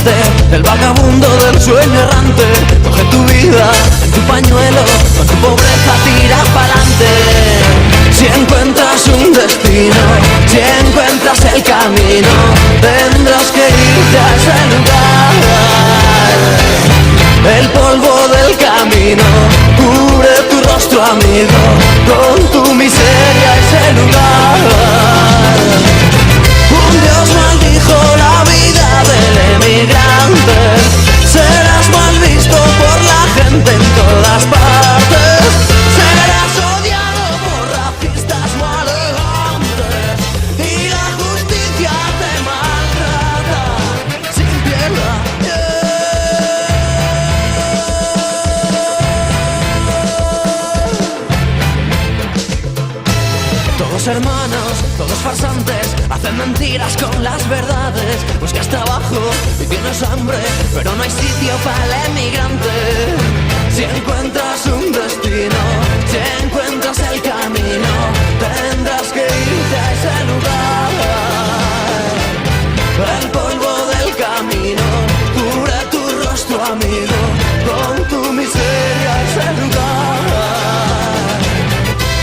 inocente, el vagabundo del sueño errante. Coge tu vida en tu pañuelo, con tu pobreza tira pa'lante. Si encuentras un destino, si encuentras el camino, tendrás que irte a ese lugar. El polvo del camino cubre tu rostro, amigo, con tu miseria ese lugar. Un Dios maldijo la vida del emigrante. Serás mal visto por la gente en todas partes. Serás odiado por racistas maleantes. Y la justicia te maltrata sin piedad. Todos hermanos, todos farsantes, hacen mentiras con las verdades. Buscas trabajo y tienes hambre, pero no hay sitio para el emigrante. Si encuentras un destino, si encuentras el camino, tendrás que irte a ese lugar. El polvo del camino cubre tu rostro, amigo, con tu miseria ese lugar.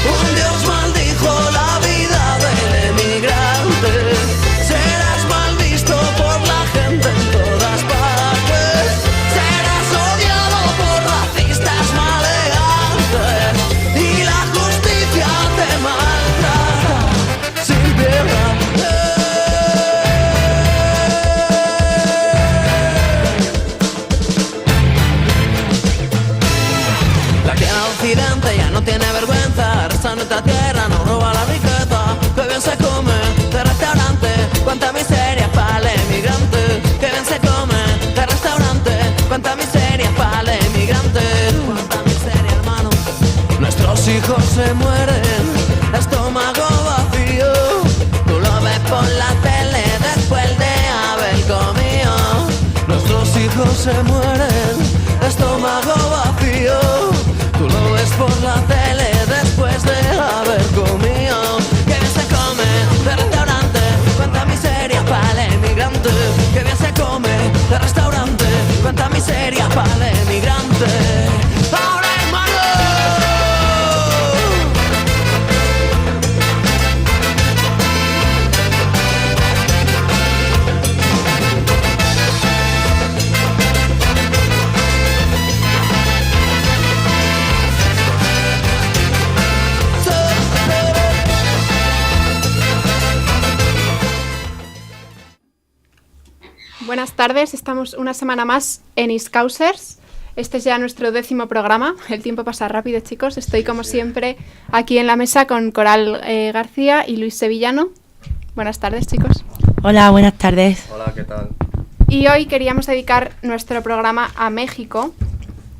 Un Dios maldijo la vida del emigrante. Serás mal visto por la gente en todas partes. Serás odiado por racistas maleantes. Y la justicia te maltrata sin piedad. La que a Occidente ya no tiene vergüenza, resta nuestra tierra, no roba la riqueza. Que bien se come de restaurante, cuánta miseria para el emigrante. Que bien se come de restaurante, cuánta miseria para el emigrante. Cuánta miseria, hermano. Nuestros hijos se mueren, estómago vacío. Tú lo ves por la tele después de haber comido. Nuestros hijos se mueren, estómago vacío. Tú lo ves por la tele después de haber comido. Que bien se come de restaurante, cuánta miseria para el emigrante. Que bien se come de restaurante, cuánta miseria para el emigrante. ¡Ahora, hermano! Buenas tardes, estamos una semana más en Iskausers. Este es ya nuestro 10º programa. El tiempo pasa rápido, chicos. Estoy, como siempre, aquí en la mesa con Coral García y Luis Sevillano. Buenas tardes, chicos. Hola, buenas tardes. Hola, ¿qué tal? Y hoy queríamos dedicar nuestro programa a México.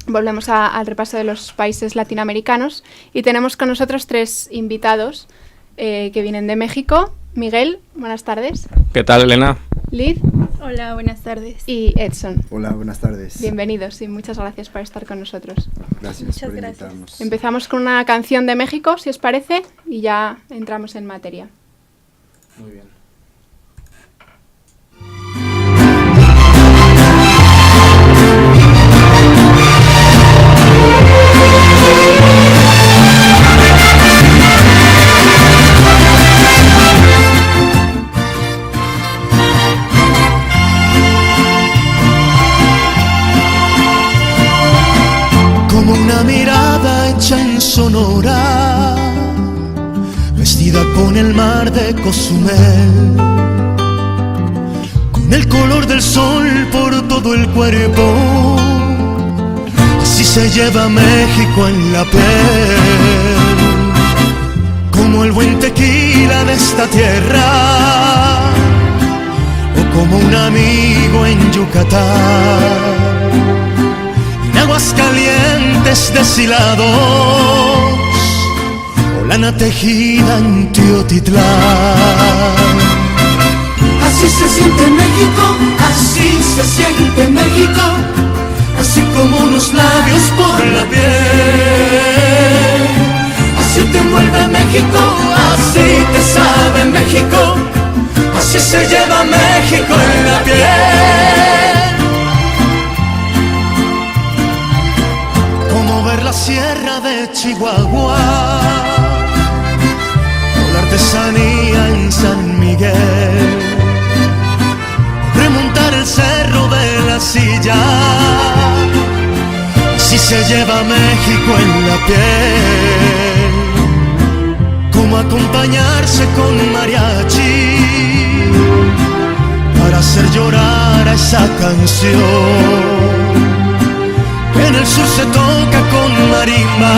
Volvemos al repaso de los países latinoamericanos y tenemos con nosotros 3 invitados que vienen de México. Miguel, buenas tardes. ¿Qué tal, Elena? Liz. Hola, buenas tardes. Y Edson. Hola, buenas tardes. Bienvenidos y muchas gracias por estar con nosotros. Gracias por invitarnos. Empezamos con una canción de México, si os parece, y ya entramos en materia. Muy bien. Como una mirada hecha en Sonora, vestida con el mar de Cozumel, con el color del sol por todo el cuerpo. Así se lleva México en la piel, como el buen tequila de esta tierra, o como un amigo en Yucatán. Aguas calientes deshilados, o lana tejida en Teotitlán. Así se siente México, así se siente México, así como unos labios por la piel. Así te envuelve México, así te sabe México, así se lleva México en la piel. de Chihuahua, o la artesanía en San Miguel, remontar el cerro de la Silla, si se lleva México en la piel, como acompañarse con mariachi para hacer llorar a esa canción. En el sur se toca con marimba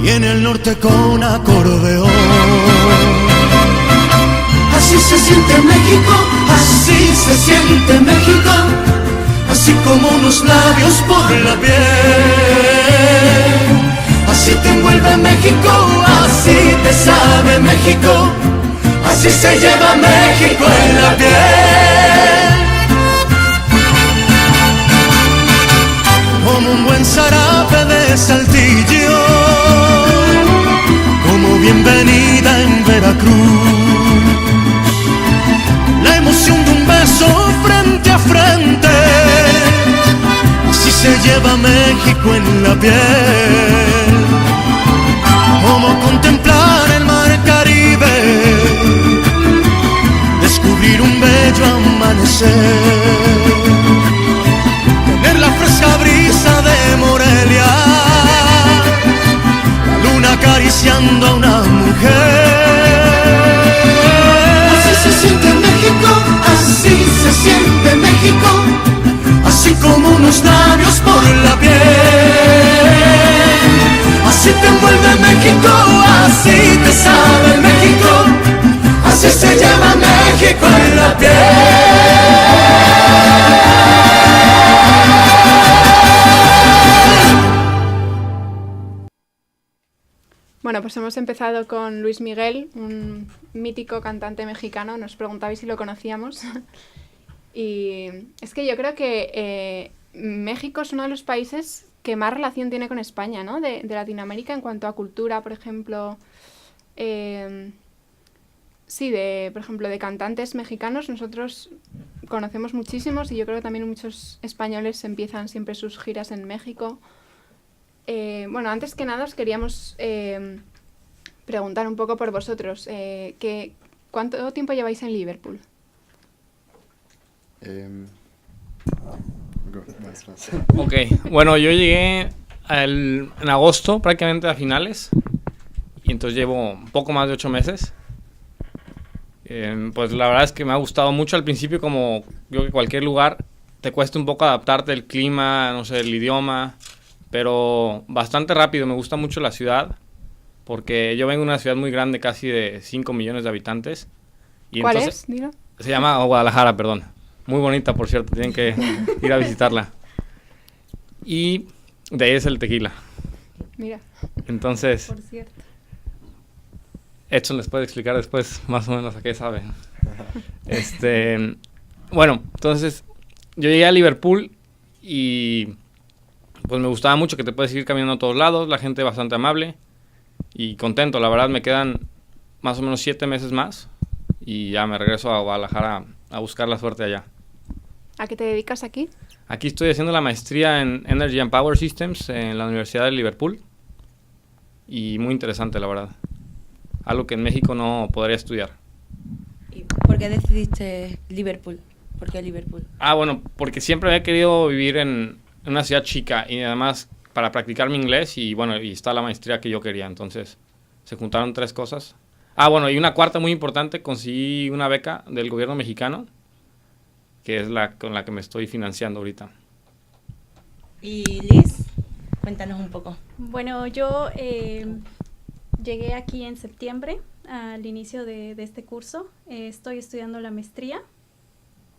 y en el norte con acordeón. Así se siente México, así se siente México, así como unos labios por la piel. Así te envuelve México, así te sabe México, así se lleva México en la piel. Como un buen zarape de Saltillo, como bienvenida en Veracruz, la emoción de un beso frente a frente, así se lleva México en la piel. Como contemplar el mar Caribe, descubrir un bello amanecer, tener la fresca brisa de Morelia, la luna acariciando a una mujer. Así se siente México, así se siente México, así como unos labios por la piel. Así te envuelve México, así te sabe México, así se lleva México en la piel. Bueno, pues hemos empezado con Luis Miguel, un mítico cantante mexicano. Nos preguntabais si lo conocíamos. Y es que yo creo que México es uno de los países que más relación tiene con España, ¿no? De Latinoamérica en cuanto a cultura, por ejemplo. Sí, por ejemplo, de cantantes mexicanos nosotros conocemos muchísimos y yo creo que también muchos españoles empiezan siempre sus giras en México. Bueno, antes que nada os queríamos preguntar un poco por vosotros. ¿Cuánto tiempo lleváis en Liverpool? Ok, bueno, yo llegué en agosto, prácticamente a finales, y entonces llevo un poco más de 8 meses. Pues la verdad es que me ha gustado mucho al principio, como yo que cualquier lugar, te cuesta un poco adaptarte el clima, no sé, el idioma, pero bastante rápido. Me gusta mucho la ciudad, porque yo vengo de una ciudad muy grande, casi de 5 millones de habitantes. Y ¿Cuál entonces, es? Dilo. Se llama Guadalajara, perdón. Muy bonita, por cierto, tienen que ir a visitarla. Y de ahí es el tequila. Mira. Entonces, Por cierto. Edson les puede explicar después más o menos a qué sabe. Bueno, entonces yo llegué a Liverpool y pues me gustaba mucho que te puedes ir caminando a todos lados, la gente bastante amable y contento. La verdad me quedan más o menos 7 meses más y ya me regreso a Guadalajara a buscar la suerte allá. ¿A qué te dedicas aquí? Aquí estoy haciendo la maestría en Energy and Power Systems en la Universidad de Liverpool y muy interesante, la verdad. Algo que en México no podría estudiar. ¿Y por qué decidiste Liverpool? ¿Por qué Liverpool? Bueno, porque siempre había querido vivir en una ciudad chica y además para practicar mi inglés y bueno, y está la maestría que yo quería, entonces se juntaron 3 cosas. Bueno, y una cuarta muy importante, conseguí una beca del gobierno mexicano, que es con la que me estoy financiando ahorita. Y Liz, cuéntanos un poco. Bueno, yo llegué aquí en septiembre, al inicio de este curso. Estoy estudiando la maestría.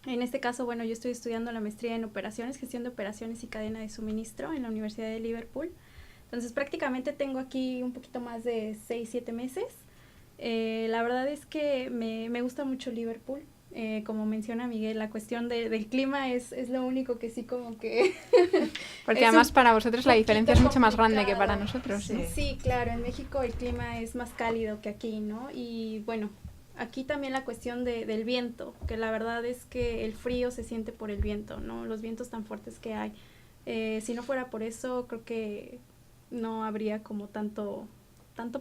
En este caso, bueno, yo estoy estudiando la maestría en operaciones, gestión de operaciones y cadena de suministro en la Universidad de Liverpool. Entonces, prácticamente tengo aquí un poquito más de 6-7 meses. La verdad es que me gusta mucho Liverpool. Como menciona Miguel, la cuestión del clima es lo único que sí como que... Porque además para vosotros la diferencia es mucho más grande que para nosotros. Sí. Sí, claro, en México el clima es más cálido que aquí, ¿no? Y bueno, aquí también la cuestión del viento, que la verdad es que el frío se siente por el viento, ¿no? Los vientos tan fuertes que hay. Si no fuera por eso, creo que no habría como tanto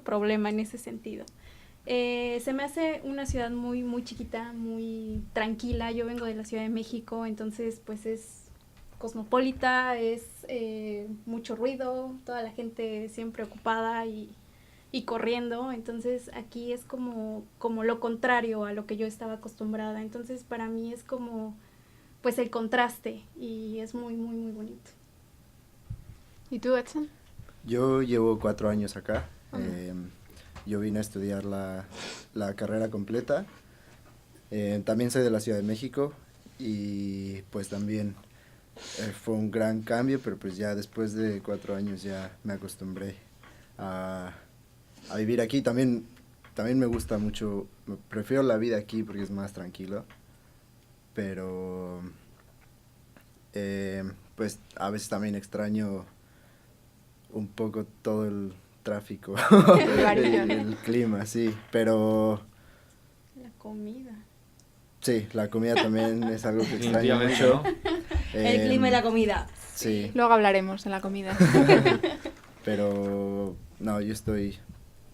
problema en ese sentido. Se me hace una ciudad muy, muy chiquita, muy tranquila. Yo vengo de la Ciudad de México, entonces pues es cosmopolita, es mucho ruido, toda la gente siempre ocupada y corriendo. Entonces aquí es como lo contrario a lo que yo estaba acostumbrada. Entonces para mí es como pues el contraste y es muy, muy, muy bonito. ¿Y tú, Edson? Yo llevo 4 años acá. Yo vine a estudiar la carrera completa. También soy de la Ciudad de México y pues también fue un gran cambio, pero pues ya después de 4 años ya me acostumbré a vivir aquí. También me gusta mucho, prefiero la vida aquí porque es más tranquilo, pero pues a veces también extraño un poco todo el tráfico, el clima, sí, pero... La comida. Sí, la comida también es algo que extraño mucho. El clima y la comida. Sí. Luego hablaremos de la comida. Pero no, yo estoy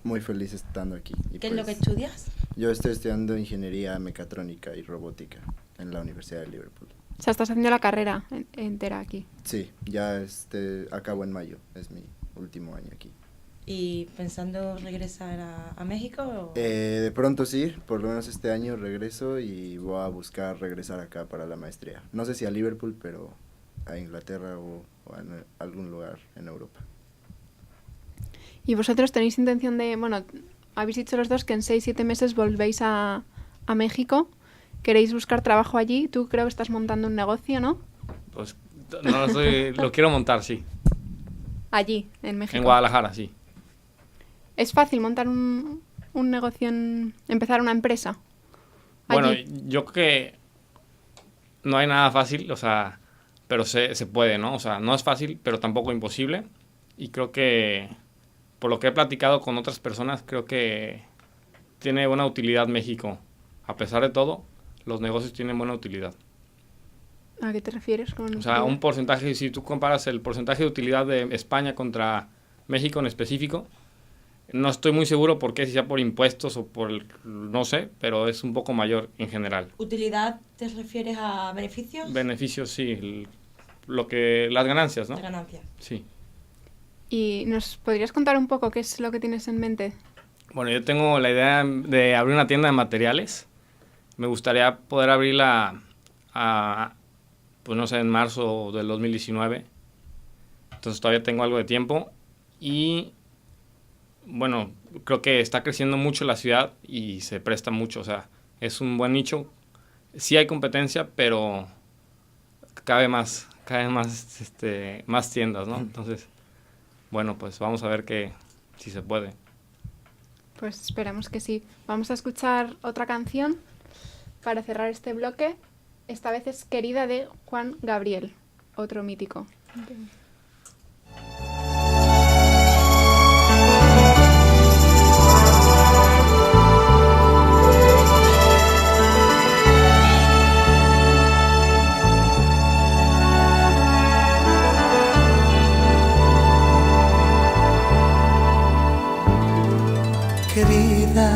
muy feliz estando aquí. ¿Qué es lo que estudias? Yo estoy estudiando ingeniería mecatrónica y robótica en la Universidad de Liverpool. O sea, estás haciendo la carrera entera aquí. Sí, ya acabo en mayo, es mi último año aquí. ¿Y pensando regresar a México? ¿O? De pronto sí, por lo menos este año regreso y voy a buscar regresar acá para la maestría. No sé si a Liverpool, pero a Inglaterra o en algún lugar en Europa. ¿Y vosotros tenéis intención de, bueno, habéis dicho los dos que en 6-7 meses volvéis a México? ¿Queréis buscar trabajo allí? Tú creo que estás montando un negocio, ¿no? Pues no lo quiero montar, sí. Allí, en México. En Guadalajara, sí. ¿Es fácil montar un negocio, empezar una empresa? Bueno, allí? yo creo que no hay nada fácil, o sea, pero se puede, ¿no? O sea, no es fácil, pero tampoco imposible. Y creo que, por lo que he platicado con otras personas, creo que tiene buena utilidad México. A pesar de todo, los negocios tienen buena utilidad. ¿A qué te refieres con utilidad? O sea, un porcentaje, si tú comparas el porcentaje de utilidad de España contra México en específico, no estoy muy seguro por qué, si sea por impuestos o por, no sé, pero es un poco mayor en general. ¿Utilidad te refieres a beneficios? Beneficios, sí. Las ganancias, ¿no? Las ganancias. Sí. ¿Y nos podrías contar un poco qué es lo que tienes en mente? Bueno, yo tengo la idea de abrir una tienda de materiales. Me gustaría poder abrirla pues no sé, en marzo del 2019. Entonces todavía tengo algo de tiempo. Y bueno, creo que está creciendo mucho la ciudad y se presta mucho. O sea, es un buen nicho. Sí hay competencia, pero cabe más tiendas, ¿no? Entonces, bueno, pues vamos a ver si se puede. Pues esperamos que sí. Vamos a escuchar otra canción para cerrar este bloque. Esta vez es Querida, de Juan Gabriel, otro mítico. Querida,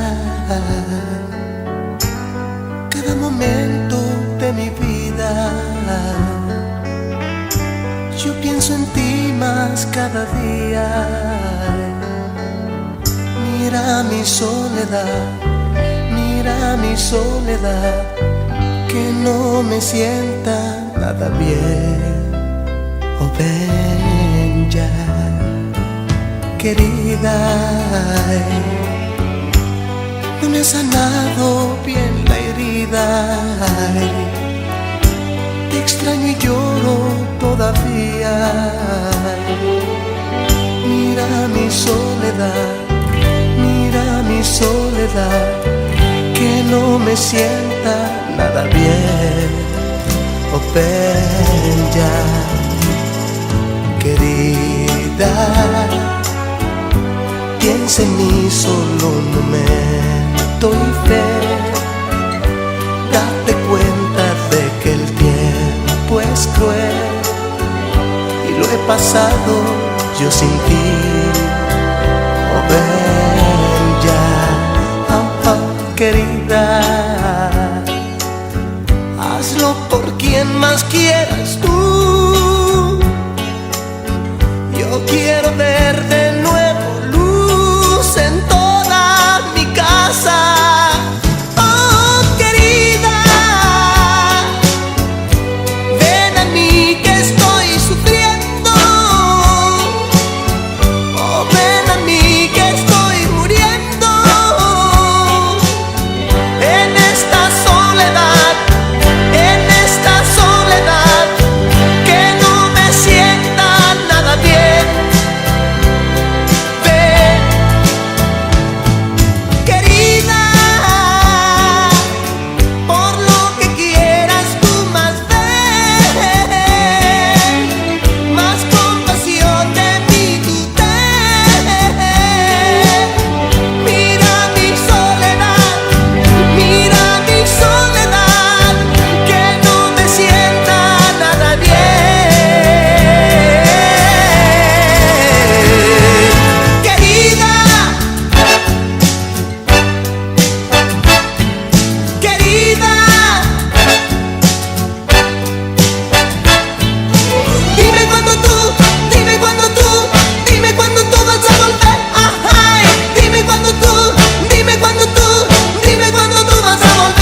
cada momento de mi vida yo pienso en ti más cada día. Mira mi soledad, que no me sienta nada bien. Oh, ven ya, querida. No me ha sanado bien la herida. Te extraño y lloro todavía. Mira mi soledad, que no me sienta nada bien. Oh, ven ya, querida. Piensa en mí solo un momento y fe. Date cuenta de que el tiempo es cruel lo he pasado yo sin ti. Oh, ven ya, oh, oh, querida, hazlo por quien más quieras tú. Yo quiero ver de nuevo luz en toda mi casa. Oh, querida, ven a mí que estoy sufriendo. Oh, ven a mí que estoy muriendo en esta soledad, que no me sienta nada bien. Ven, querida, por lo que quieras tú más ven, más compasión de mí tú ten. Mira mi soledad, que no me sienta nada bien. Querida, querida, dime cuando tú, dime cuando tú, dime cuando tú vas a volver. Ay, dime cuando tú, dime cuando tú, dime cuando tú vas a volver.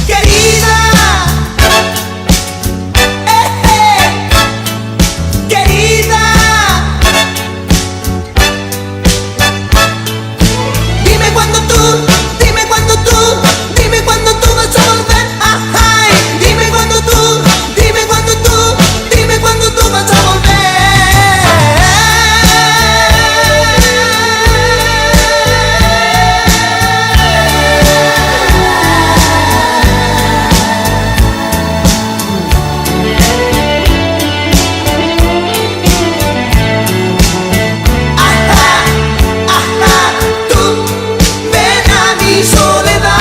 Querida, querida, dime cuando tú, dime cuando tú, dime cuando tú vas a volver. Ay, dime cuando tú, dime cuando tú, dime cuando tú vas a volver. Tú, ven a mi soledad.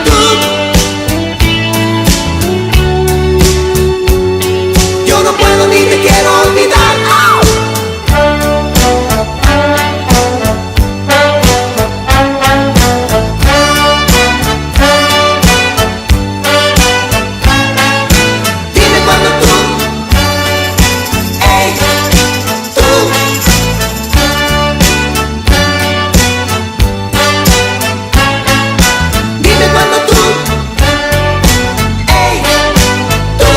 Tú, yo no puedo ni te quiero olvidar. Dime cuando tú, ey, tú. Dime cuando tú, ey, tú.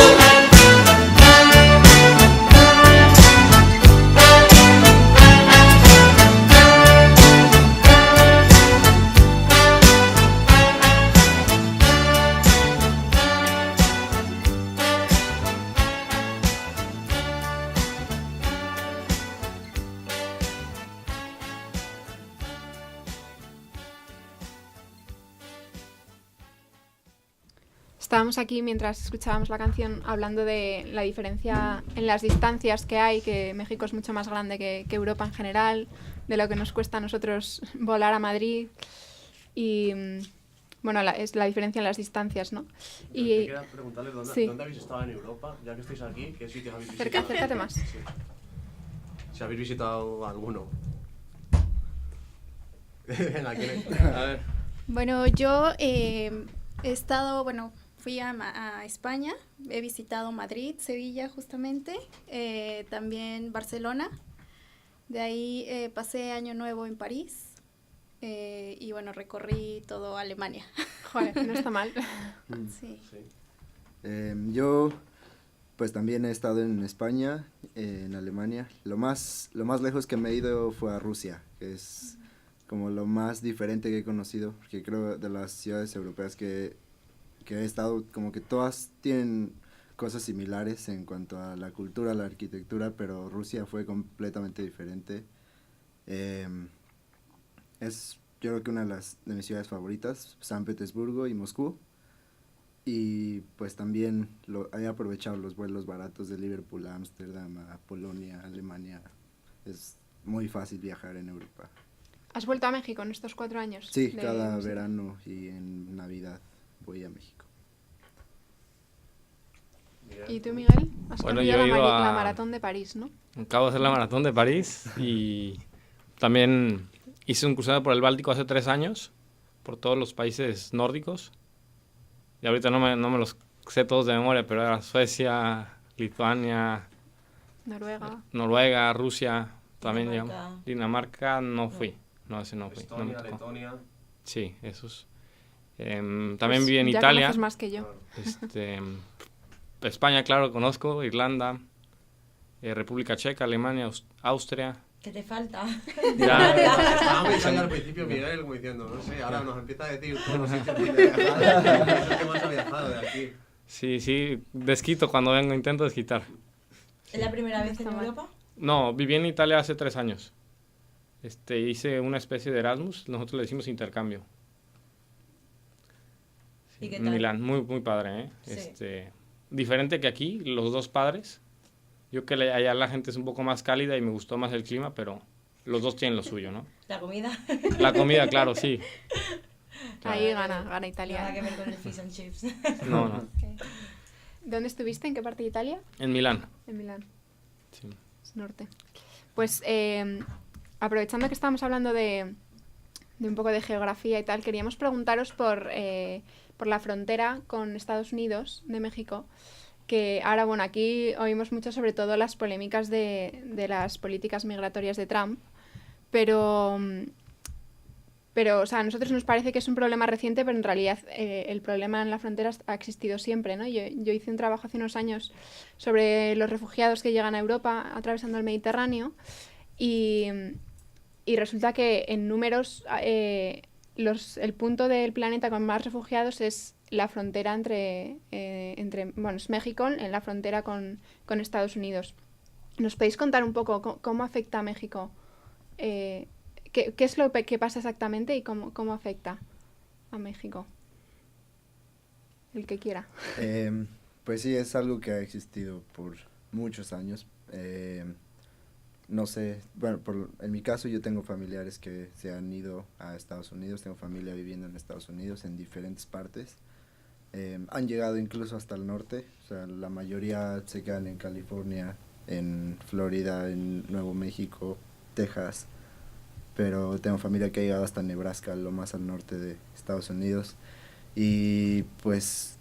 Estábamos aquí mientras escuchábamos la canción hablando de la diferencia en las distancias que hay, que México es mucho más grande que Europa en general, de lo que nos cuesta a nosotros volar a Madrid y bueno, es la diferencia en las distancias, ¿no? Y quería preguntarles sí. ¿dónde habéis estado en Europa? Ya que estáis aquí, ¿qué sitios habéis visitado? Acércate más. Sí. Si habéis visitado alguno. Venga, a ver. Bueno, yo he estado, bueno, fui a España, he visitado Madrid, Sevilla justamente, también Barcelona, de ahí pasé Año Nuevo en París y bueno, recorrí todo Alemania. Joder, no está mal. Sí. Yo pues también he estado en España, en Alemania. Lo más lejos que me he ido fue a Rusia, que es como lo más diferente que he conocido, porque creo de las ciudades europeas que he estado, como que todas tienen cosas similares en cuanto a la cultura, la arquitectura, pero Rusia fue completamente diferente. Es yo creo que una de mis ciudades favoritas, San Petersburgo y Moscú. Y pues también he aprovechado los vuelos baratos de Liverpool a Ámsterdam, a Polonia, Alemania. Es muy fácil viajar en Europa. ¿Has vuelto a México en estos 4 años? Sí, cada verano y en Navidad voy a México. ¿Y tú, Miguel? Has Bueno, corrido yo he ido la a- maratón de París, ¿no? Acabo de hacer la maratón de París y también hice un crucero por el Báltico hace 3 años, por todos los países nórdicos. Y ahorita no me los sé todos de memoria, pero era Suecia, Lituania, Noruega, Rusia, también Dinamarca. Dinamarca no fui. No, ese no fui. No me Estonia, tocó. Letonia. Sí, esos. También Pues viví en ya Italia. conoces más que yo. España, claro, conozco. Irlanda, República Checa, Alemania, Austria. ¿Qué te falta? Estábamos pensando al principio, Miguel, como diciendo, no sé, ahora nos empieza a decir todos los sitios donde ha viajado. ¿Qué más ha viajado de aquí? Sí, desquito cuando vengo, intento desquitar. ¿Es la primera vez en Está mal. Europa? No, viví en Italia hace 3 años. Hice una especie de Erasmus, nosotros le decimos intercambio. ¿Y qué En tal? Milán, muy, muy padre, ¿eh? Sí. Diferente que aquí, los dos padres. Yo que allá la gente es un poco más cálida y me gustó más el clima, pero los dos tienen lo suyo, ¿no? ¿La comida? La comida, claro, sí. Ahí gana Nada que Italia. ver con el fish and chips. No. ¿Dónde estuviste? ¿En qué parte de Italia? En Milán. En Milán. Sí. Es norte. Pues aprovechando que estamos hablando de un poco de geografía y tal, queríamos preguntaros por la frontera con Estados Unidos de México, que ahora, bueno, aquí oímos mucho sobre todo las polémicas de las políticas migratorias de Trump, pero, o sea, a nosotros nos parece que es un problema reciente, pero en realidad el problema en la frontera ha existido siempre, ¿no? Yo hice un trabajo hace unos años sobre los refugiados que llegan a Europa atravesando el Mediterráneo y resulta que en números el punto del planeta con más refugiados es la frontera entre es México, en la frontera con Estados Unidos. ¿Nos podéis contar un poco cómo afecta a México? ¿Qué es lo que pasa exactamente y cómo afecta a México? El que quiera. Pues sí, es algo que ha existido por muchos años. No sé, bueno, en mi caso yo tengo familiares que se han ido a Estados Unidos, tengo familia viviendo en Estados Unidos en diferentes partes. Han llegado incluso hasta el norte, o sea, la mayoría se quedan en California, en Florida, en Nuevo México, Texas, pero tengo familia que ha llegado hasta Nebraska, lo más al norte de Estados Unidos. Y pues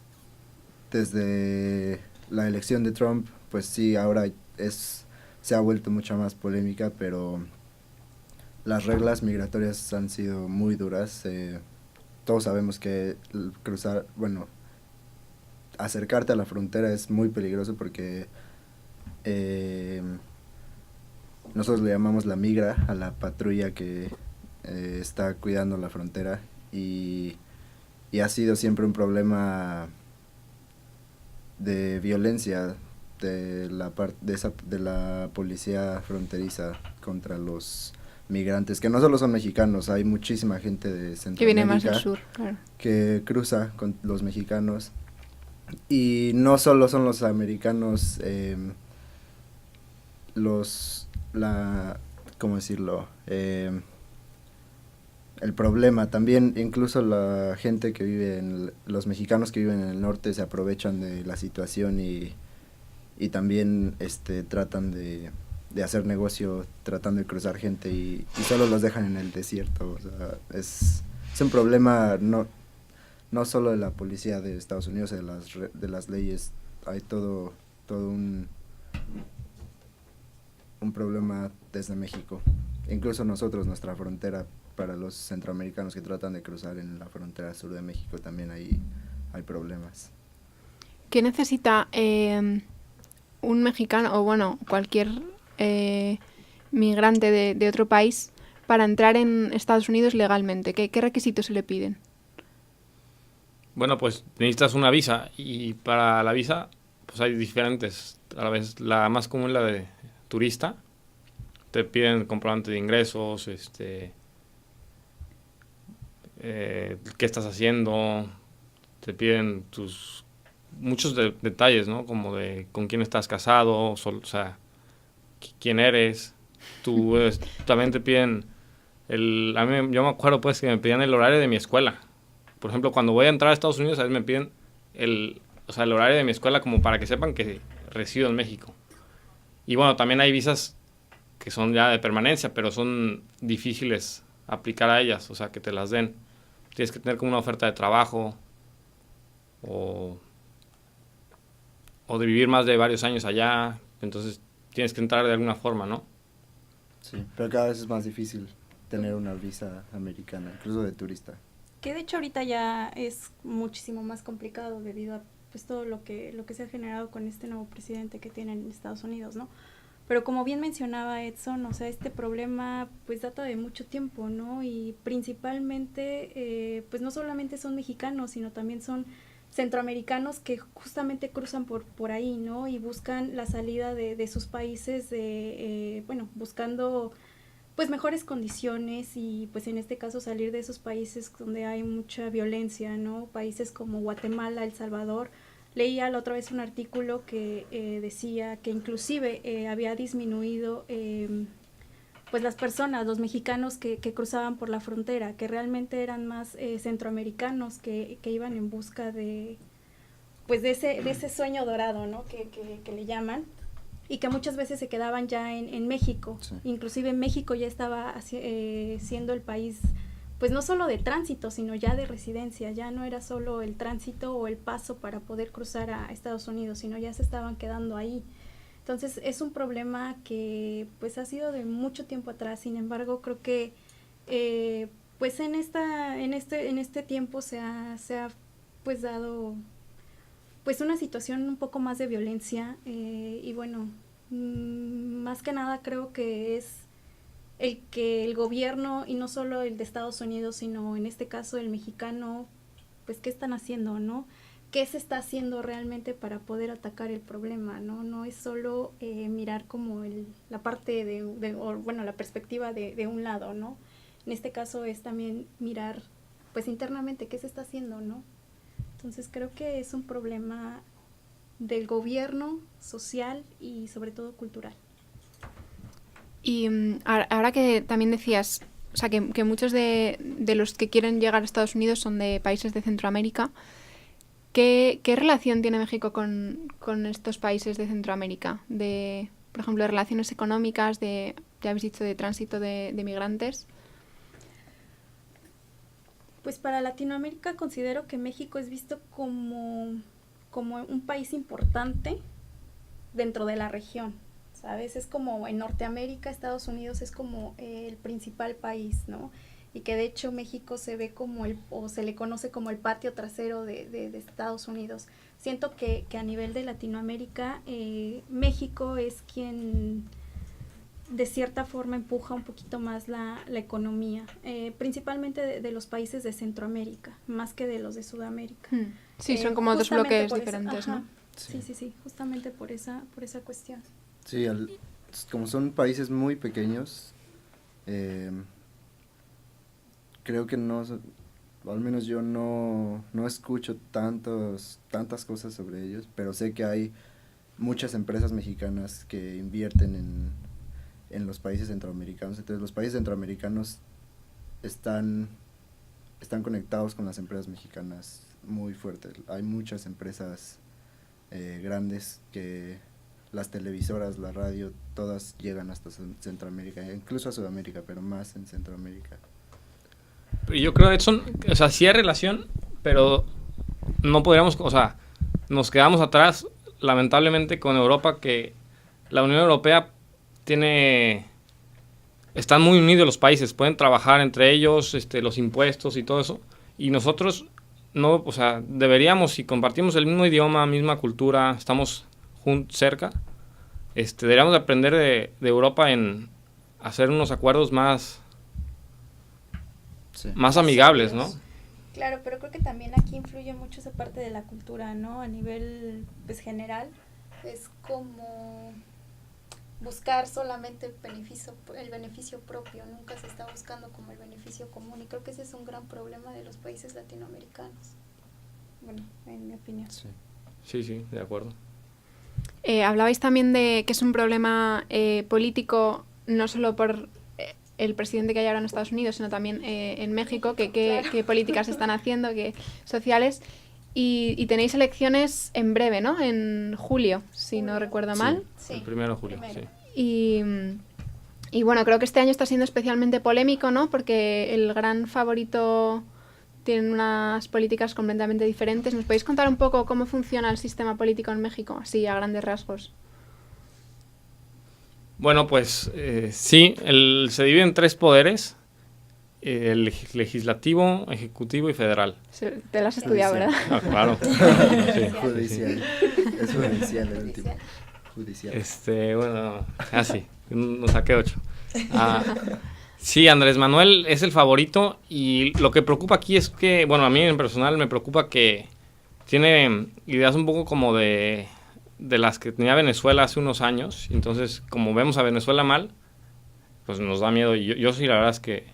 desde la elección de Trump, pues sí, ahora se ha vuelto mucha más polémica, pero las reglas migratorias han sido muy duras. Todos sabemos que acercarte a la frontera es muy peligroso porque nosotros le llamamos la migra a la patrulla que está cuidando la frontera y ha sido siempre un problema de violencia de la policía fronteriza contra los migrantes, que no solo son mexicanos, hay muchísima gente de Centroamérica Que viene más del sur, claro. que cruza con los mexicanos. Y no solo son los americanos ¿cómo decirlo? El problema, también incluso la gente que vive los mexicanos que viven en el norte se aprovechan de la situación y también tratan de hacer negocio tratando de cruzar gente y solo los dejan en el desierto. O sea, es un problema no solo de la policía de Estados Unidos, de las leyes, hay todo un problema desde México. Incluso nosotros, nuestra frontera, para los centroamericanos que tratan de cruzar en la frontera sur de México, también hay problemas. ¿Qué necesita un mexicano o bueno, cualquier migrante de otro país para entrar en Estados Unidos legalmente? ¿Qué requisitos se le piden? Bueno, pues necesitas una visa y para la visa pues hay diferentes. A la vez, la más común es la de turista. Te piden comprobante de ingresos, qué estás haciendo, te piden muchos detalles, ¿no? Como de con quién estás casado, o sea, quién eres. También te piden yo me acuerdo pues que me pedían el horario de mi escuela. Por ejemplo, cuando voy a entrar a Estados Unidos, a veces me piden el horario de mi escuela como para que sepan que resido en México. Y bueno, también hay visas que son ya de permanencia, pero son difíciles aplicar a ellas, o sea, que te las den. Tienes que tener como una oferta de trabajo o de vivir más de varios años allá, entonces tienes que entrar de alguna forma, ¿no? Sí, pero cada vez es más difícil tener una visa americana, incluso de turista. Que de hecho ahorita ya es muchísimo más complicado debido a pues todo lo que se ha generado con este nuevo presidente que tiene en Estados Unidos, ¿no? Pero como bien mencionaba Edson, o sea, este problema pues data de mucho tiempo, ¿no? Y principalmente pues no solamente son mexicanos, sino también son centroamericanos que justamente cruzan por ahí, ¿no? Y buscan la salida de sus países, buscando pues mejores condiciones y pues en este caso salir de esos países donde hay mucha violencia, ¿no? Países como Guatemala, El Salvador. Leía la otra vez un artículo que decía que inclusive había disminuido pues las personas, los mexicanos que cruzaban por la frontera, que realmente eran más centroamericanos que iban en busca de pues de ese sueño dorado, ¿no? que le llaman, y que muchas veces se quedaban ya en México. Sí. Inclusive México ya estaba siendo el país pues no solo de tránsito, sino ya de residencia. Ya no era solo el tránsito o el paso para poder cruzar a Estados Unidos, sino ya se estaban quedando ahí. Entonces es un problema que pues ha sido de mucho tiempo atrás. Sin embargo, creo que pues en este tiempo se ha pues dado pues una situación un poco más de violencia y bueno, más que nada creo que es el que el gobierno, y no solo el de Estados Unidos, sino en este caso el mexicano, pues qué están haciendo, ¿no? ¿Qué se está haciendo realmente para poder atacar el problema, ¿no? No es solo mirar como la parte la perspectiva de un lado, ¿no? En este caso es también mirar pues internamente qué se está haciendo, ¿no? Entonces creo que es un problema del gobierno, social y sobre todo cultural. Y ahora que también decías, o sea, que muchos de los que quieren llegar a Estados Unidos son de países de Centroamérica, ¿qué relación tiene México con estos países de Centroamérica? Por ejemplo, de relaciones económicas, ya habéis dicho, de tránsito de migrantes. Pues para Latinoamérica considero que México es visto como un país importante dentro de la región, ¿sabes? Es como en Norteamérica, Estados Unidos es como el principal país, ¿no? Y que de hecho México se ve o se le conoce como el patio trasero de Estados Unidos. Siento que a nivel de Latinoamérica, México es quien de cierta forma empuja un poquito más la economía, principalmente de los países de Centroamérica, más que de los de Sudamérica. Sí, son como dos bloques diferentes, ¿no? Sí, justamente por esa cuestión. Sí, como son países muy pequeños, creo que no, al menos yo no escucho tantas cosas sobre ellos, pero sé que hay muchas empresas mexicanas que invierten en los países centroamericanos. Entonces los países centroamericanos están conectados con las empresas mexicanas muy fuertes. Hay muchas empresas grandes que las televisoras, la radio, todas llegan hasta Centroamérica, incluso a Sudamérica, pero más en Centroamérica. Yo creo, Edson, o sea, sí hay relación, pero no podríamos, o sea, nos quedamos atrás, lamentablemente, con Europa, que la Unión Europea están muy unidos los países, pueden trabajar entre ellos, los impuestos y todo eso, y nosotros no, o sea, deberíamos, si compartimos el mismo idioma, misma cultura, estamos cerca, deberíamos aprender de Europa en hacer unos acuerdos más amigables, ¿no? Claro, pero creo que también aquí influye mucho esa parte de la cultura, ¿no? A nivel, pues, general, es como buscar solamente el beneficio propio, nunca se está buscando como el beneficio común, y creo que ese es un gran problema de los países latinoamericanos, bueno, en mi opinión. Sí, de acuerdo. Hablabais también de que es un problema político, no solo por el presidente que hay ahora en Estados Unidos, sino también en México, qué políticas están haciendo, qué sociales. Y tenéis elecciones en breve, ¿no? En julio, si no recuerdo mal. Sí, El 1 de julio, sí. Y bueno, creo que este año está siendo especialmente polémico, ¿no? Porque el gran favorito tiene unas políticas completamente diferentes. ¿Nos podéis contar un poco cómo funciona el sistema político en México, así a grandes rasgos? Bueno, pues sí, se divide en 3 poderes, el legislativo, ejecutivo y federal. Te lo has estudiado, ¿verdad? Ah, claro. Sí. Judicial. Es judicial el último. Judicial. Bueno, sí, nos saqué 8. Sí, Andrés Manuel es el favorito, y lo que preocupa aquí es que, bueno, a mí en personal me preocupa que tiene ideas un poco como de las que tenía Venezuela hace unos años. Entonces, como vemos a Venezuela mal, pues nos da miedo. Y yo sí, la verdad es que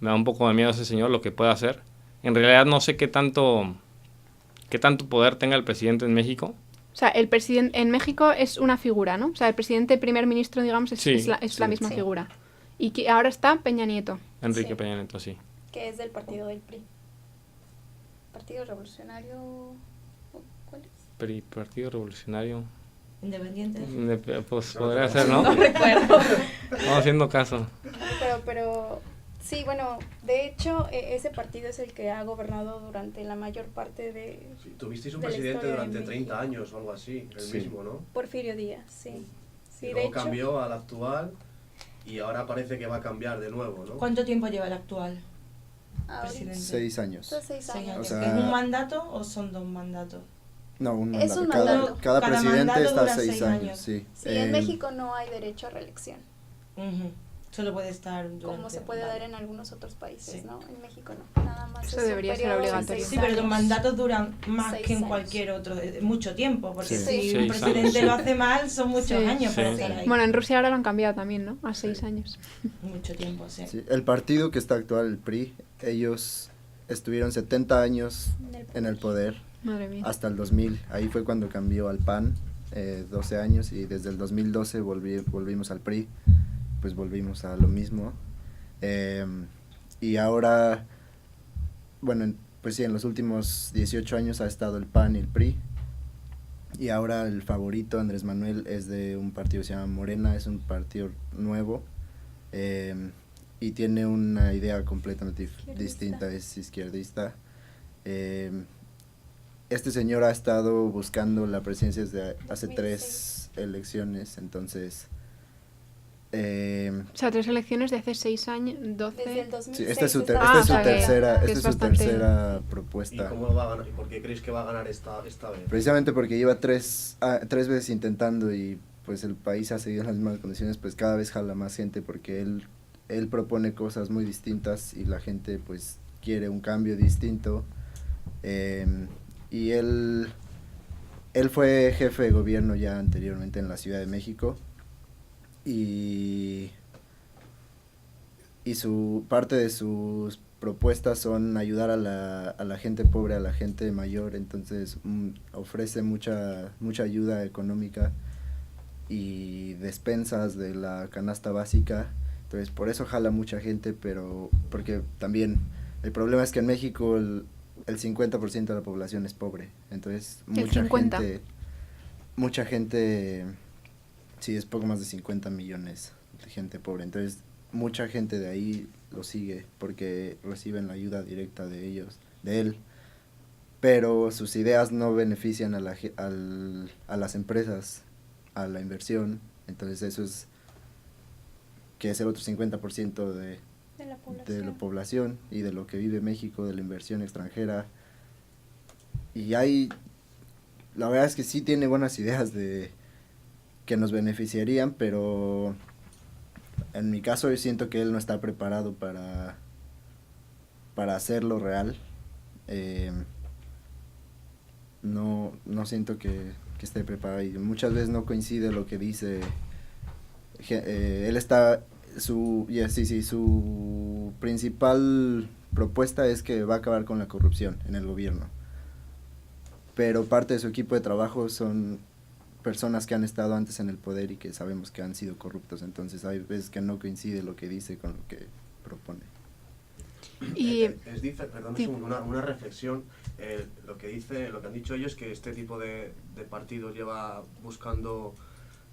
me da un poco de miedo ese señor, lo que puede hacer. En realidad no sé qué tanto poder tenga el presidente en México. O sea, el presidente en México es una figura, ¿no? O sea, el presidente primer ministro, digamos, es la misma figura. Y que ahora está Peña Nieto. Enrique Peña Nieto, sí. Que es del partido del PRI. Partido Revolucionario... ¿Cuál es? Partido Revolucionario. Independiente. Pues podría ser, ¿no? No recuerdo. Vamos haciendo caso. Pero sí, bueno, de hecho, ese partido es el que ha gobernado durante la mayor parte de... Sí, tuvisteis un de la presidente historia de durante México. 30 años o algo así, el mismo, ¿no? Porfirio Díaz, sí. Sí, Y de luego hecho, cambió al actual y ahora parece que va a cambiar de nuevo, ¿no? ¿Cuánto tiempo lleva el actual ahorita presidente? 6 años. son 6 6 años. O sea, ¿Es un mandato o son 2 mandatos? No, un Es mandato. un Cada, mandato. cada Cada presidente mandato está dura 6 6 años. años. Sí, Sí, en México no hay derecho a reelección, Ujú. Solo puede estar durante... como se puede vale. dar en algunos otros países, Sí. ¿no? En México no, nada más. Eso es un debería ser periodo de obligatorio. 6 Sí, pero los años. mandatos duran más 6 que en años. cualquier otro, mucho tiempo, porque Sí. si 6 un presidente años, lo sí. hace mal, son muchos Sí. años para Sí. estar ahí. Bueno, en Rusia ahora lo han cambiado también, ¿no? A 6 años. Mucho tiempo, sí. Sí, el partido que está actual, el PRI, ellos estuvieron 70 años en el poder Madre mía. hasta el 2000. Ahí fue cuando cambió al PAN, 12 años, y desde el 2012 volvimos al PRI, pues volvimos a lo mismo. Y ahora, bueno, pues sí, en los últimos 18 años ha estado el PAN y el PRI. Y ahora el favorito, Andrés Manuel, es de un partido que se llama Morena, es un partido nuevo. Y tiene una idea completamente distinta, es izquierdista. Este señor ha estado buscando la presidencia desde hace 3 elecciones, entonces... O sea, 3 elecciones de hace 6 años, 12... Desde el sí, 2006. esta es su, está- esta es su o sea que tercera, es esta es su bastante- tercera ¿Y propuesta. cómo va a ganar? ¿Y por qué creéis que va a ganar esta vez? Precisamente porque lleva 3 veces intentando y pues el país ha seguido en las mismas condiciones, pues cada vez jala más gente porque él propone cosas muy distintas y la gente pues quiere un cambio distinto. Y él fue jefe de gobierno ya anteriormente en la Ciudad de México y parte de sus propuestas son ayudar a la gente pobre, a la gente mayor, entonces ofrece mucha ayuda económica y despensas de la canasta básica, entonces por eso jala mucha gente, pero porque también el problema es que en México el 50% de la población es pobre, entonces mucha gente, sí, es poco más de 50 millones de gente pobre, entonces mucha gente de ahí lo sigue porque reciben la ayuda directa de él, pero sus ideas no benefician a las empresas, a la inversión, entonces eso es que es el otro 50% de la población y de lo que vive México, de la inversión extranjera. Y la verdad es que sí tiene buenas ideas que nos beneficiarían, pero en mi caso yo siento que él no está preparado para hacerlo real. no siento que esté preparado, y muchas veces no coincide lo que dice. Él está, su principal propuesta es que va a acabar con la corrupción en el gobierno, pero parte de su equipo de trabajo son personas que han estado antes en el poder y que sabemos que han sido corruptos, entonces hay veces que no coincide lo que dice con lo que propone. Y perdón, sí. es una reflexión. Lo que han dicho ellos, que este tipo de partidos lleva buscando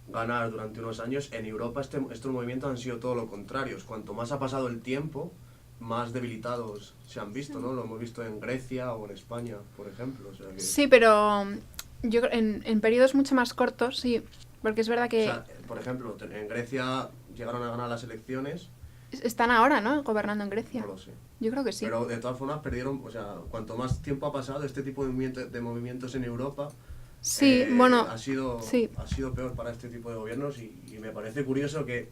ganar durante unos años. En Europa estos movimientos han sido todo lo contrario. Cuanto más ha pasado el tiempo, más debilitados se han visto, ¿no? Lo hemos visto en Grecia o en España, por ejemplo. O sea que, Sí, pero yo creo en periodos mucho más cortos, sí, porque es verdad que o sea, por ejemplo, en Grecia llegaron a ganar las elecciones. están ahora, ¿no?, gobernando en Grecia. No lo sé. Yo creo que sí. Pero de todas formas perdieron, o sea, cuanto más tiempo ha pasado, este tipo de movimientos en Europa Sí, bueno, ha sido peor para este tipo de gobiernos, y me parece curioso que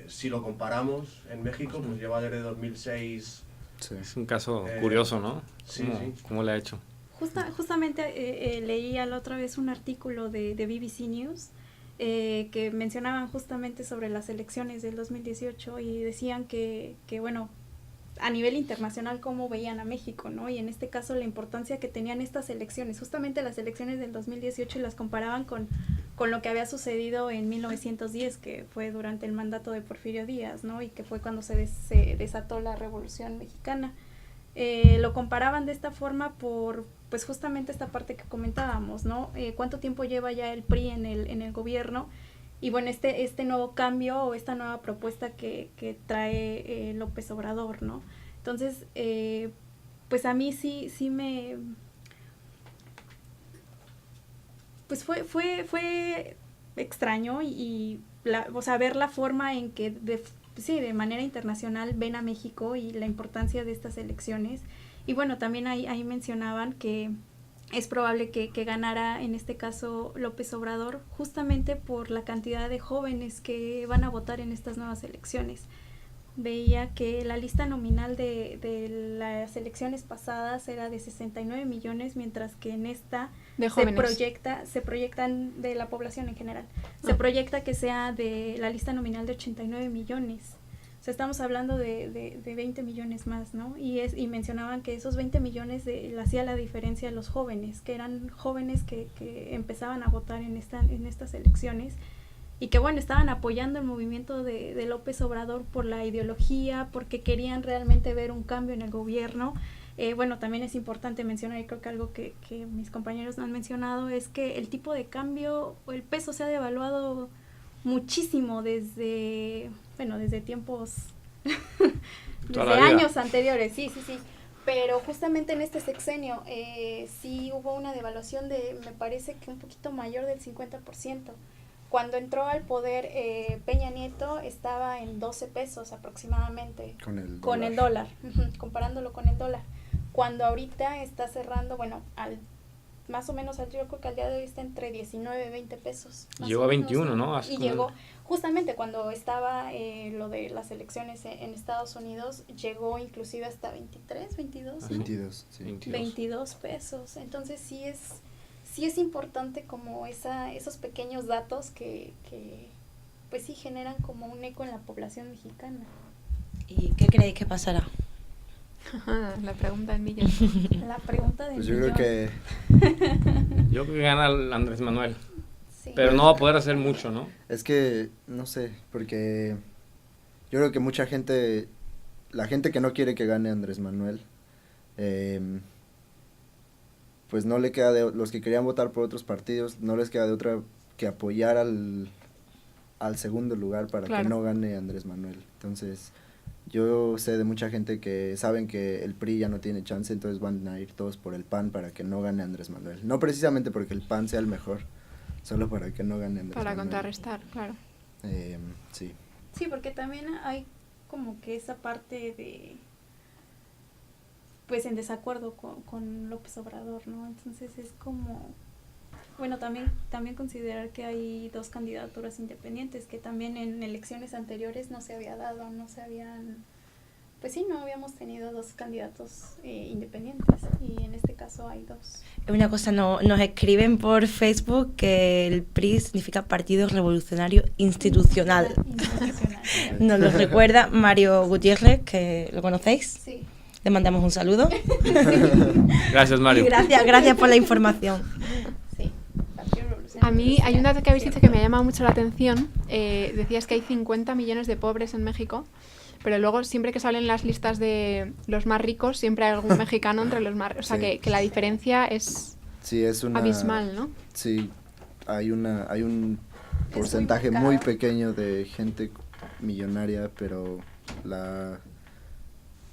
si lo comparamos en México, pues lleva desde 2006. Sí. Es un caso curioso, ¿no? Sí, sí. ¿Cómo le ha hecho? Justamente leía la otra vez un artículo de BBC News que mencionaban justamente sobre las elecciones del 2018 y decían que bueno, a nivel internacional cómo veían a México, ¿no? Y en este caso la importancia que tenían estas elecciones, justamente las elecciones del 2018, y las comparaban con lo que había sucedido en 1910, que fue durante el mandato de Porfirio Díaz, ¿no? Y que fue cuando se desató la Revolución Mexicana. Lo comparaban de esta forma por, pues justamente esta parte que comentábamos, ¿no? Cuánto tiempo lleva ya el PRI en el gobierno, y bueno, este nuevo cambio o esta nueva propuesta que trae López Obrador, ¿no? Entonces, pues a mí sí me... Pues fue extraño o sea, ver la forma en que de manera internacional ven a México y la importancia de estas elecciones. Y bueno, también ahí mencionaban que es probable que ganara en este caso López Obrador, justamente por la cantidad de jóvenes que van a votar en estas nuevas elecciones. Veía que la lista nominal de las elecciones pasadas era de 69 millones, mientras que en esta De jóvenes. se proyectan de la población en general. Se proyecta que sea de la lista nominal de 89 millones. O sea, estamos hablando de 20 millones más, ¿no? Y mencionaban que esos 20 millones le hacía la diferencia a los jóvenes, que eran jóvenes que empezaban a votar en estas elecciones, y que bueno, estaban apoyando el movimiento de López Obrador por la ideología, porque querían realmente ver un cambio en el gobierno. Bueno, también es importante mencionar, y creo que algo que mis compañeros no han mencionado, es que el tipo de cambio, o el peso, se ha devaluado muchísimo desde tiempos, desde años anteriores, sí. Pero justamente en este sexenio sí hubo una devaluación de, me parece que un poquito mayor del 50%. Cuando entró al poder Peña Nieto estaba en 12 pesos aproximadamente. Con el dólar, comparándolo con el dólar. Cuando ahorita está cerrando, bueno, más o menos, yo creo que al día de hoy está entre 19 y 20 pesos. Llegó a 21, ¿no? Y llegó, justamente cuando estaba lo de las elecciones en Estados Unidos, llegó inclusive hasta 23, 22, ¿no? 22, sí. 22 pesos. Entonces sí es importante como esos pequeños datos que pues sí generan como un eco en la población mexicana. ¿Y qué creéis que pasará? La pregunta del millón. La pregunta del Pues yo millón. creo Yo creo que gana el Andrés Manuel, Sí. pero no va a poder hacer mucho, ¿no? es que, no sé, porque yo creo que mucha gente, la gente que no quiere que gane Andrés Manuel, pues no le queda los que querían votar por otros partidos, no les queda de otra que apoyar al segundo lugar para Claro. que no gane Andrés Manuel. Entonces, yo sé de mucha gente que saben que el PRI ya no tiene chance, entonces van a ir todos por el PAN para que no gane Andrés Manuel. No precisamente porque el PAN sea el mejor, solo para que no gane Andrés Para Manuel. contrarrestar, claro. Sí. Sí, porque también hay como que esa parte de, pues en desacuerdo con López Obrador, ¿no? Entonces es como, bueno, también considerar que hay dos candidaturas independientes, que también en elecciones anteriores no se había dado, no se habían Pues sí, no habíamos tenido dos candidatos independientes y en este caso hay dos. Una cosa, nos escriben por Facebook que el PRI significa Partido Revolucionario Institucional. Nos lo recuerda Mario Gutiérrez, que lo conocéis. Sí. Le mandamos un saludo. Gracias, Mario. Y gracias por la información. Sí, Partido Revolucionario A mí hay un dato que habéis dicho que me ha llamado mucho la atención. Decías que hay 50 millones de pobres en México, pero luego siempre que salen las listas de los más ricos, siempre hay algún mexicano entre los más... O sea, Sí. que la diferencia es Sí, es una... abismal, ¿no? Sí, hay un porcentaje muy pequeño de gente millonaria, pero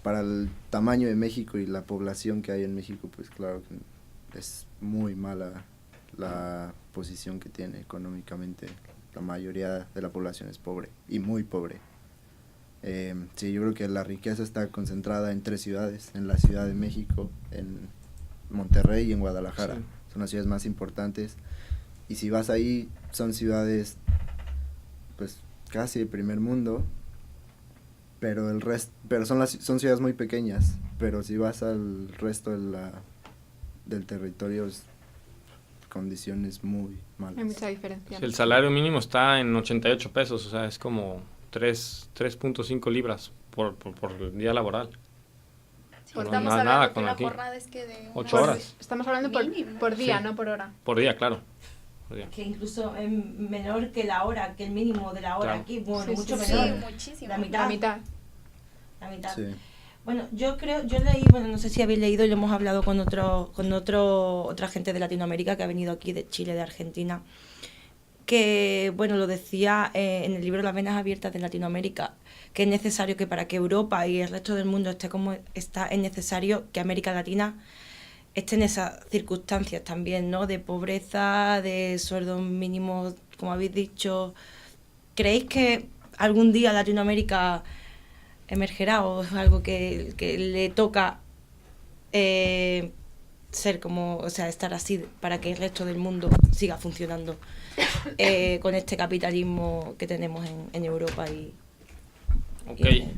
para el tamaño de México y la población que hay en México, pues claro que es muy mala la posición que tiene económicamente. La mayoría de la población es pobre y muy pobre. Sí, yo creo que la riqueza está concentrada en 3 ciudades, en la Ciudad de México, en Monterrey y en Guadalajara. Sí. Son las ciudades más importantes. Y si vas ahí, son ciudades pues casi de primer mundo, pero son ciudades muy pequeñas. Pero si vas al resto del territorio, es condiciones muy malas. Hay mucha diferencia. El salario mínimo está en 88 pesos, o sea, es como 3.5 libras por día laboral. Sí, No, estamos nada hablando que con la aquí. jornada es que de 8 horas. Estamos hablando Mínimo. por día, Sí. no por hora. Por día, claro. Por día. Que incluso es menor que la hora, que el mínimo de la hora Claro. aquí. Bueno, Sí, mucho sí, Sí, menor. muchísimo. La mitad. La mitad. La mitad. Sí. Bueno, yo leí, bueno, no sé si habéis leído y lo hemos hablado con otra gente de Latinoamérica que ha venido aquí, de Chile, de Argentina, que, bueno, lo decía en el libro Las venas abiertas de Latinoamérica, que es necesario que para que Europa y el resto del mundo esté como está, es necesario que América Latina esté en esas circunstancias también, ¿no? De pobreza, de sueldos mínimos, como habéis dicho. ¿Creéis que algún día Latinoamérica emergerá o es algo que le toca ser como, o sea, estar así para que el resto del mundo siga funcionando con este capitalismo que tenemos en Europa y Ok. en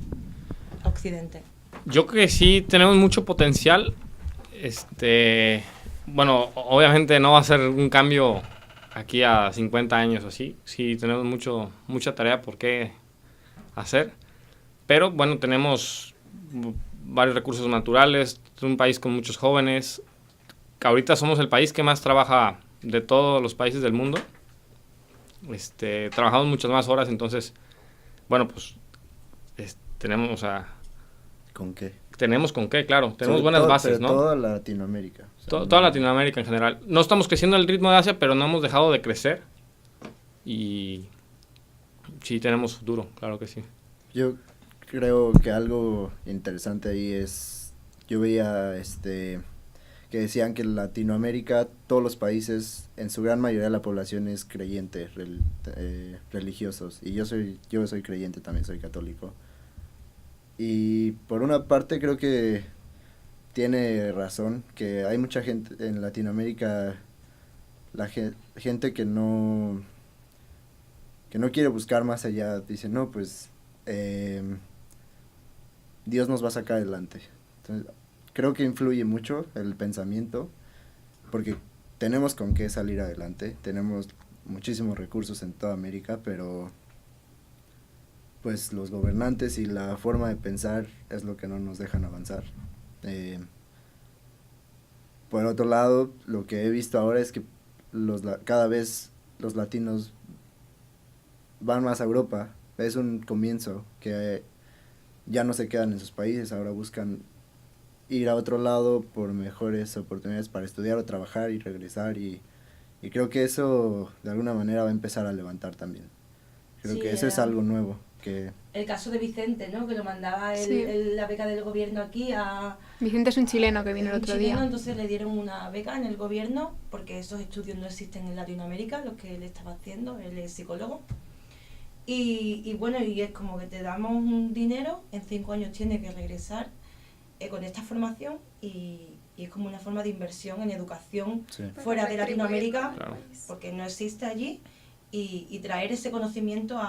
Occidente? Yo creo que sí tenemos mucho potencial. Bueno, obviamente no va a ser un cambio aquí a 50 años o así. Sí tenemos mucha tarea por qué hacer. Pero bueno, tenemos varios recursos naturales, es un país con muchos jóvenes. Ahorita somos el país que más trabaja de todos los países del mundo. Trabajamos muchas más horas, entonces, bueno, pues tenemos, o sea, ¿Con qué? tenemos con qué, claro, tenemos Sobre buenas todo, bases, pero ¿no? Toda Latinoamérica. O sea, Toda Latinoamérica en general. No estamos creciendo al ritmo de Asia, pero no hemos dejado de crecer. Y sí tenemos futuro, claro que sí. Yo creo que algo interesante ahí es, yo veía que decían que en Latinoamérica todos los países, en su gran mayoría la población es creyente, religiosos, y yo soy creyente también, soy católico. Y por una parte creo que tiene razón, que hay mucha gente en Latinoamérica, gente que no quiere buscar más allá, dice, no, pues Dios nos va a sacar adelante. Entonces, creo que influye mucho el pensamiento, porque tenemos con qué salir adelante, tenemos muchísimos recursos en toda América, pero pues los gobernantes y la forma de pensar es lo que no nos dejan avanzar. Por otro lado, lo que he visto ahora es que cada vez los latinos van más a Europa. Es un comienzo, que ya no se quedan en sus países, ahora buscan ir a otro lado por mejores oportunidades para estudiar o trabajar y regresar, y creo que eso de alguna manera va a empezar a levantar también. Creo Sí, que eso es algo nuevo. El caso de Vicente, ¿no? Que lo mandaba Sí. la beca del gobierno aquí a... Vicente es un chileno que vino el un otro chileno, día. entonces le dieron una beca en el gobierno, porque esos estudios no existen en Latinoamérica, los que él estaba haciendo, él es psicólogo. Y bueno, y es como que te damos un dinero, en 5 años tiene que regresar con esta formación, y es como una forma de inversión en educación Sí. fuera de Latinoamérica, Claro. porque no existe allí, y traer ese conocimiento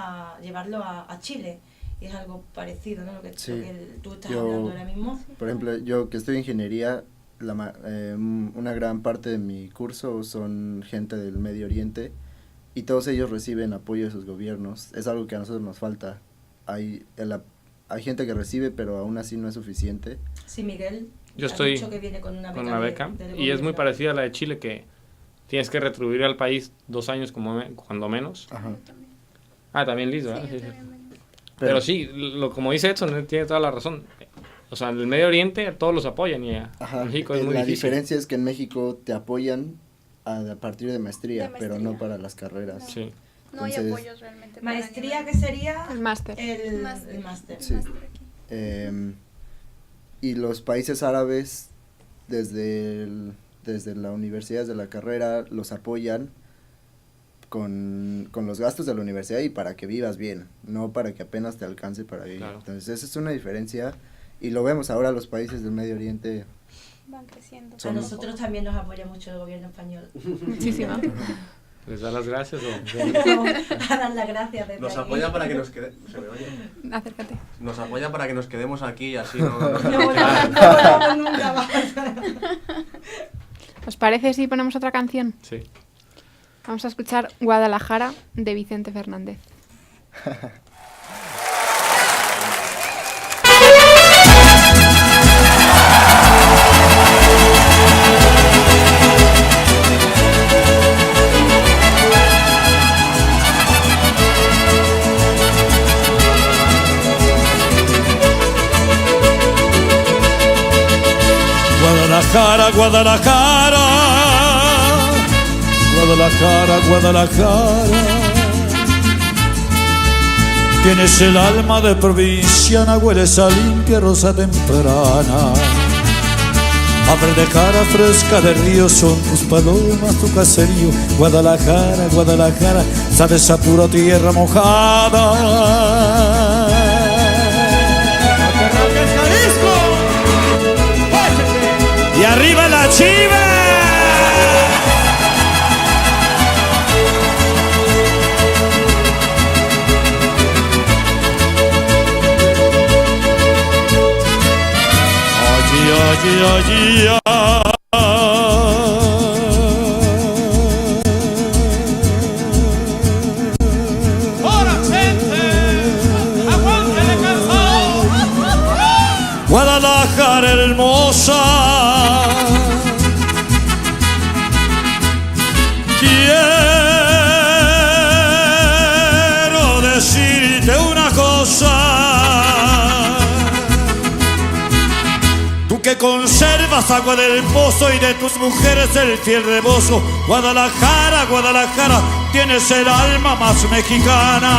llevarlo a Chile. y es algo parecido, ¿no? Lo que, Sí. lo que tú estás Yo- hablando ahora mismo. Por ejemplo, yo que estudio ingeniería, una gran parte de mi curso son gente del Medio Oriente y todos ellos reciben apoyo de sus gobiernos. Es algo que a nosotros nos falta. Hay gente que recibe, pero aún así no es suficiente. Sí, Miguel. Yo ha estoy dicho que viene con una beca. con una beca del y es muy gobierno. parecida a la de Chile, que tienes que retribuir al país 2 años cuando menos. Ajá. Ah, también Liz, ¿verdad? Sí, yo Sí, sí. también vengo. Pero sí, como dice Edson, tiene toda la razón. O sea, en el Medio Oriente todos los apoyan y Ajá. en México es muy La difícil. diferencia es que en México te apoyan a partir de maestría, De pero no maestría. para las carreras. Sí. No hay Entonces, apoyos realmente. para Maestría, nivel- que sería El máster. el Máster. máster. Sí. máster aquí. Y los países árabes, desde la universidad, desde la carrera, los apoyan con los gastos de la universidad y para que vivas bien, no para que apenas te alcance para vivir. Claro. Entonces esa es una diferencia y lo vemos ahora los países del Medio Oriente. Van creciendo. A nosotros también nos apoya mucho el gobierno español. Muchísimo. ¿Les da las gracias o...? A dar las gracias desde Nos aquí. apoya para que nos quede... ¿Se me oye? Acércate. Nos apoya para que nos quedemos aquí y así no... No volvamos nunca más. ¿Os parece si ponemos otra canción? Sí. Vamos a escuchar Guadalajara de Vicente Fernández. Guadalajara, Guadalajara, Guadalajara, Guadalajara. Tienes el alma de provinciana, hueles a limpia rosa temprana. Abre de cara fresca de río, son tus palomas, tu caserío. Guadalajara, Guadalajara, sabes a pura tierra mojada. Y arriba la chiva. Allí, allí, allí. Guadalajara hermosa, quiero decirte una cosa. Tú que conservas agua del pozo y de tus mujeres el fiel rebozo. Guadalajara, Guadalajara, tienes el alma más mexicana.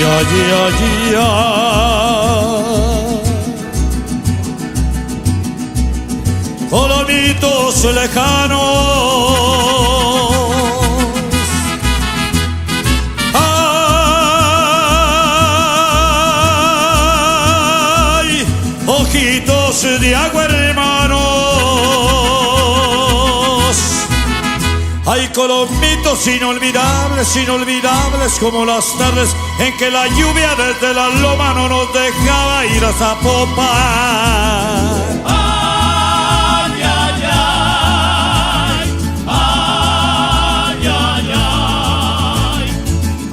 Allí, allí, colomitos lejanos, ay, ojitos de agua hermanos. Hay colomitos inolvidables, inolvidables como las tardes en que la lluvia desde la loma no nos dejaba ir a Zapopan. Ay, ay, ay, ay, ay,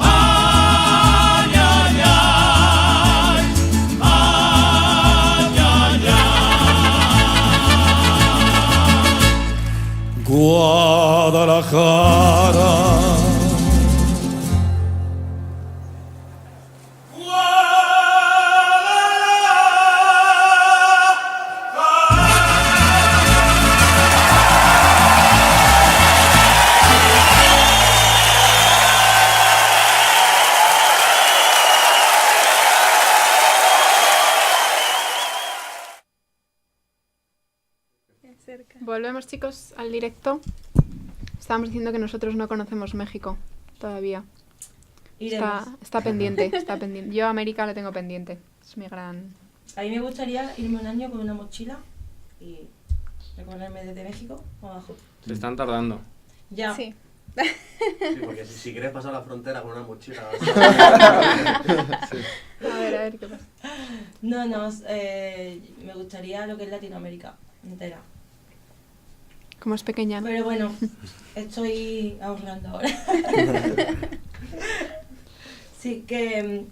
ay, ay, ay, ay, ay, ay. Guadalajara. Volvemos, chicos, al directo. estábamos diciendo que nosotros no conocemos México todavía. Iremos. Está pendiente, está pendiente. Yo a América lo tengo pendiente. Es mi gran... A mí me gustaría irme un año con una mochila y recorrerme desde México para abajo. Se están tardando. Ya. Sí. Sí, porque si quieres pasar la frontera con una mochila... A ver qué pasa. No, me gustaría lo que es Latinoamérica entera. Como es pequeña, ¿no? Pero bueno, estoy ahorrando ahora. Sí, que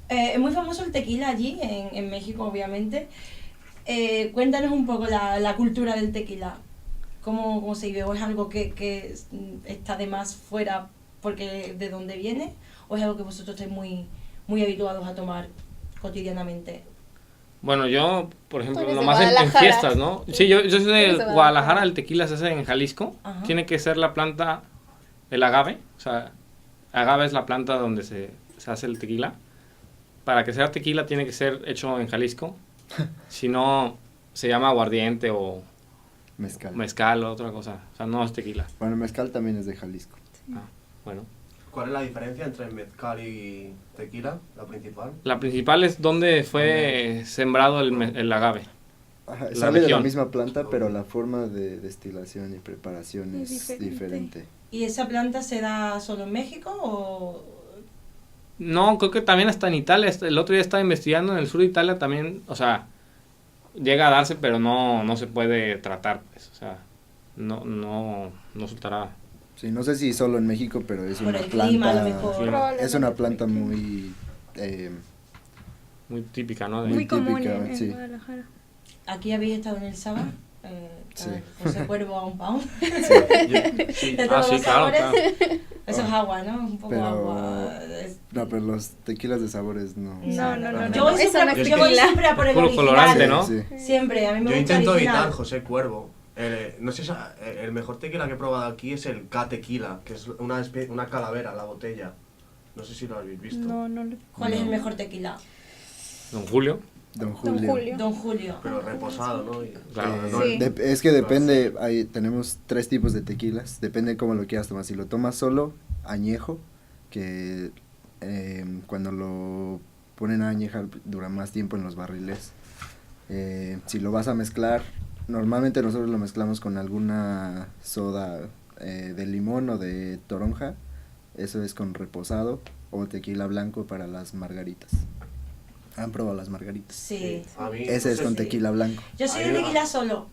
es muy famoso el tequila allí, en México, obviamente. Cuéntanos un poco la cultura del tequila. ¿Cómo se vive? ¿O es algo que está de más fuera porque de dónde viene? ¿O es algo que vosotros estáis muy, muy habituados a tomar cotidianamente? Bueno, yo, por ejemplo, Tú eres de nomás en Guadalajara. fiestas, ¿no? Sí, yo soy Eres de de Guadalajara. Guadalajara, el tequila se hace en Jalisco. Ajá. Tiene que ser la planta del agave, o sea, agave es la planta donde se hace el tequila. Para que sea tequila tiene que ser hecho en Jalisco, si no se llama aguardiente o mezcal o otra cosa, o sea, no es tequila. Bueno, mezcal también es de Jalisco. Ah, bueno. ¿Cuál es la diferencia entre mezcal y tequila, la principal? La principal es donde fue sembrado el agave. Ajá, La sale de la región. misma planta, pero la forma de destilación y preparación Es es diferente. diferente. ¿Y esa planta se da solo en México o...? No, creo que también hasta en Italia, el otro día estaba investigando en el sur de Italia también, o sea, llega a darse, pero no se puede tratar, pues, o sea, no soltará. Sí, no sé si solo en México, pero es Por una el clima, a lo planta. mejor. Sí. Es una Probablemente planta por el muy Muy típica, ¿no? Muy común típica, en sí. Guadalajara. Aquí habéis estado en el Saba, Sí. José Cuervo a un pound. Sí. De Ah, todos sí, los claro, sabores. claro. Eso es agua, ¿no? Un poco Pero- agua. No, pero los tequilas de sabores no. No. Eso Yo voy no siempre, es yo voy tequila. siempre a por el Puro original. colorante, ¿no? Sí. Siempre, a mí me Yo gusta intento original. evitar José Cuervo. No sé, el mejor tequila que he probado aquí es el K-Tequila, que es una calavera, la botella. No sé si lo habéis visto. No. ¿Cuál es el mejor tequila? Don Julio. Don Don Julio. Julio. Don Julio. Pero reposado, ¿no? Claro, no- Sí. Es que depende, tenemos 3 tipos de tequilas, depende cómo lo quieras tomar. Si lo tomas solo, añejo, que cuando lo ponen a añejar dura más tiempo en los barriles. Si lo vas a mezclar, normalmente nosotros lo mezclamos con alguna soda de limón o de toronja, eso es con reposado, o tequila blanco para las margaritas. ¿Han probado las margaritas? Sí. A mí, Ese no es sé con si- tequila blanco. Yo soy A de mí- tequila solo.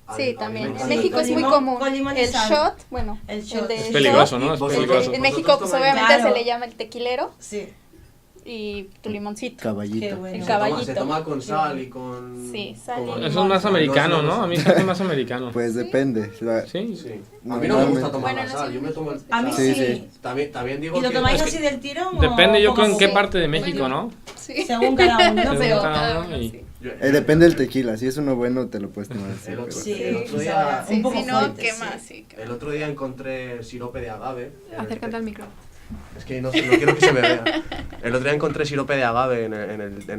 a mí- a Sí, mí también. me En encanta. México es muy Con común. limón y El sal. shot, bueno, El el shot. de Es Es shot. peligroso, ¿no? Es Vosotros- peligroso. En ¿Vosotros México, pues tomáis- obviamente Claro. se le llama el tequilero Sí. y tu limoncito. Caballito. Qué bueno. El Se toma- caballito. Se toma con sal y con... Sí, sal y con- limón. Eso es más americano, ¿no? A mí se me hace más americano. Pues depende. Sí. Sí. A mí Normalmente- no me gusta tomar Bueno, la sal, yo me tomo el... A mí o sea, sí. Sí. También digo ¿Y lo que... tomáis es que- así del tirón? Depende, o yo poco creo en a qué poco? parte de México, ¿no? Sí. Según cada uno. Según pero- cada uno y- Depende del tequila, si es uno bueno te lo puedes tomar así. El otro- pero- Sí, El otro o día- sea, un Sí, poco si no, fuerte, quema, sí. sí. El otro día encontré sirope de agave. Acércate al micro. Es que no quiero que se me vea. El otro día encontré sirope de agave en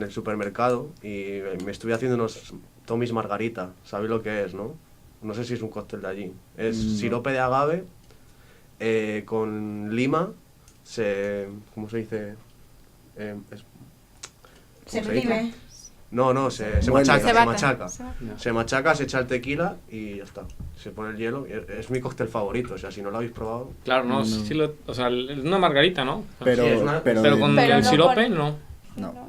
el supermercado y me estuve haciendo unos Tommy's Margarita. ¿Sabéis lo que es, no? No sé si es un cóctel de allí. Es No. sirope de agave con lima. ¿Cómo se dice? Se ¿Cómo se dice? exprime. No, se Muele. machaca, Se se bate. machaca. Se bate. Se machaca, se echa el tequila y ya está. Se pone el hielo. Es mi cóctel favorito, o sea, si no lo habéis probado... Claro, no, No. sí o sea, es una margarita, ¿no? Pero, Sí, es una- pero, Pero con Pero el no sirope, con- no. no.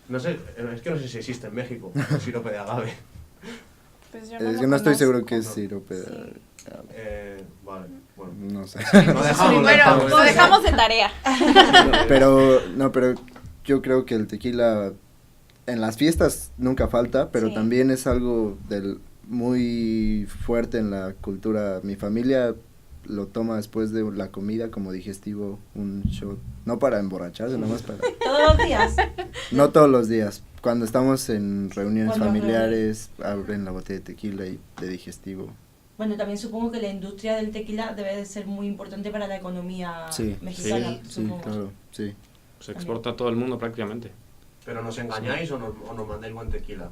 No sé, es que no sé si existe en México el sirope de agave. Pues yo Es lo que no estoy conozco. seguro que es No. sirope. Vale, bueno. No sé. Lo dejamos, Bueno, lo dejamos de tarea. pero yo creo que el tequila en las fiestas nunca falta, pero Sí. también es algo muy fuerte en la cultura. Mi familia lo toma después de la comida como digestivo, un shot. No para emborracharse, nada más para... Todos los días. No todos los días. Cuando estamos en reuniones Cuando familiares, abren la botella de tequila y de digestivo. Bueno, también supongo que la industria del tequila debe de ser muy importante para la economía Sí. mexicana, Sí, supongo. claro, sí. Se exporta a todo el mundo prácticamente. ¿Pero nos engañáis o nos mandáis buen tequila?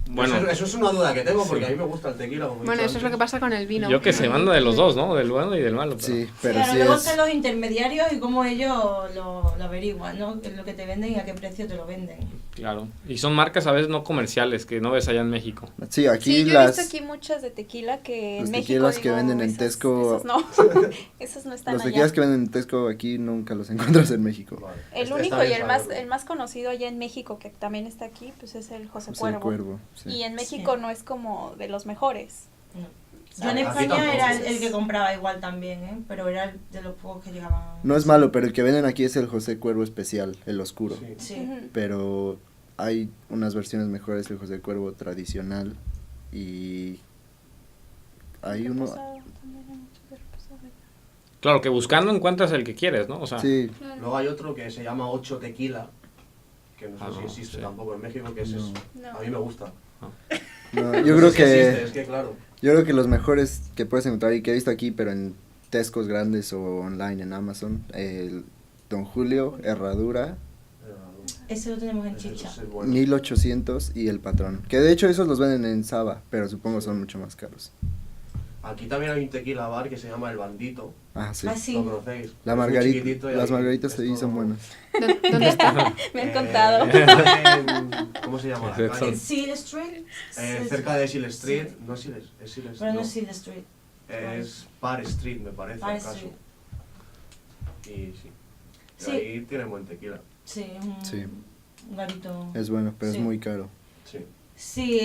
Bueno, eso es una duda que tengo porque a mí me gusta el tequila. Como he Bueno, dicho eso es lo que antes. pasa con el vino. yo que sé, mando de los dos, ¿no? Del bueno y del malo. Pero... Sí, pero Claro, sí luego es... están los intermediarios y cómo ellos lo averiguan, ¿no? ¿Qué es lo que te venden y a qué precio te lo venden? Claro. Y son marcas a veces no comerciales que no ves allá en México. Sí, aquí Sí, yo he las... visto aquí muchas de tequila que Los en México tequilas que digo, venden en esas- Tesco- Esas no, esas no están Los allá. tequilas que venden en Tesco aquí nunca los encuentras en México. Vale. El Está único bien y el más, saberlo. el más conocido allá en México, que también está aquí, pues es el José José Cuervo. Cuervo, sí. Y en México Sí. no es como de los mejores. Yo en Aquí España tampoco. era el que compraba igual también, ¿eh? Pero era el de los pocos que llegaban. No es malo, pero el que venden aquí es el José Cuervo especial, el oscuro. Sí. Sí. Ujú. Pero hay unas versiones mejores del José Cuervo tradicional y hay uno... Reposado, también hay mucho de reposado allá. Claro, que buscando encuentras el que quieres, ¿no? O sea, Sí, Luego hay otro que se llama 8 Tequila, que no sé Ah, si no, existe sí. tampoco en México, que ese es, No. a mí me gusta. no, No yo creo sé si existe, que... es que claro. Yo creo que los mejores que puedes encontrar y que he visto aquí, pero en Tescos grandes o online en Amazon, el Don Julio, Herradura, Ese lo tenemos en ese Chicha. es bueno. 1800 y el Patrón. Que de hecho esos los venden en Saba, pero supongo son mucho más caros. Aquí también hay un tequila bar que se llama El Bandito. Ah, sí. Ah, sí. ¿Lo conocéis? La Es muy margarita, chiquitito y las ahí margaritas es ahí son todo- buenas. ¿Dónde está? Me han contado. ¿Cómo se llama la Son- calle? Seal Street. Cerca de Seal Street. Sí. No es Seal, es Seal Pero no no. es Seal Street. Es Par Street, me parece, Par acaso. Street. Y sí. Y Sí. ahí tienen buen tequila. Sí, es un, Sí. un garito. Es bueno, pero Sí. es muy caro. Sí. Sí,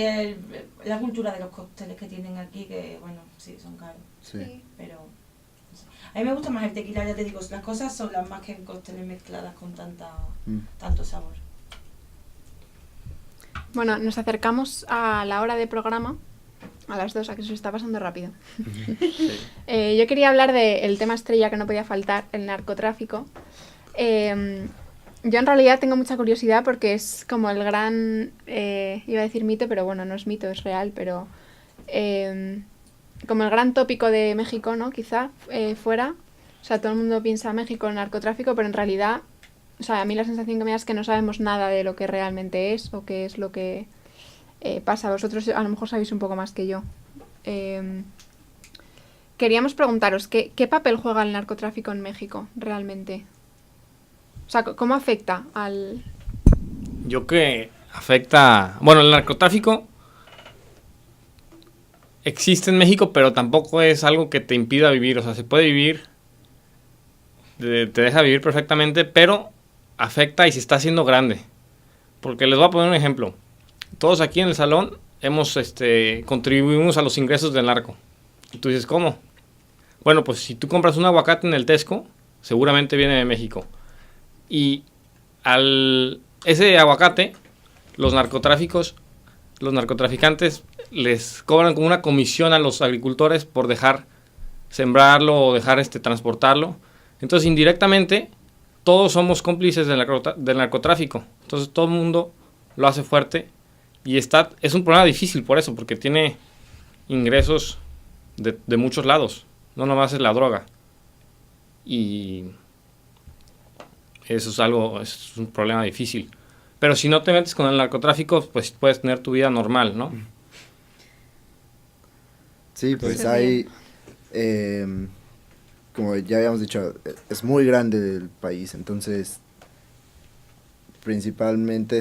la cultura de los cócteles que tienen aquí, que bueno, sí, son caros. Sí. Pero no sé. A mí me gusta más el tequila, ya te digo, las cosas son las más que en cócteles mezcladas con Mm. tanto sabor. Bueno, nos acercamos a la hora de programa, a las 2, a que se os está pasando rápido. Yo quería hablar del tema estrella que no podía faltar, el narcotráfico. Yo en realidad tengo mucha curiosidad porque es como el gran, iba a decir mito, pero bueno, no es mito, es real, pero como el gran tópico de México, ¿no? Quizá fuera. O sea, todo el mundo piensa México en narcotráfico, pero en realidad, o sea, a mí la sensación que me da es que no sabemos nada de lo que realmente es o qué es lo que pasa. Vosotros a lo mejor sabéis un poco más que yo. Queríamos preguntaros, ¿qué papel juega el narcotráfico en México realmente? O sea, ¿cómo afecta al...? yo que afecta... Bueno, el narcotráfico existe en México, pero tampoco es algo que te impida vivir. O sea, se puede vivir, te deja vivir perfectamente, pero afecta y se está haciendo grande. Porque les voy a poner un ejemplo. Todos aquí en el salón contribuimos a los ingresos del narco. Y tú dices, ¿cómo? Bueno, pues si tú compras un aguacate en el Tesco, seguramente viene de México. Y ese aguacate, los narcotraficantes les cobran como una comisión a los agricultores por dejar sembrarlo o dejar transportarlo. Entonces, indirectamente, todos somos cómplices del narcotráfico. Entonces, todo el mundo lo hace fuerte. Y es un problema difícil por eso, porque tiene ingresos de muchos lados. No nomás es la droga. Y eso es un problema difícil. Pero si no te metes con el narcotráfico, pues puedes tener tu vida normal, ¿no? Sí, pues Eso hay, como ya habíamos dicho, es muy grande el país, entonces principalmente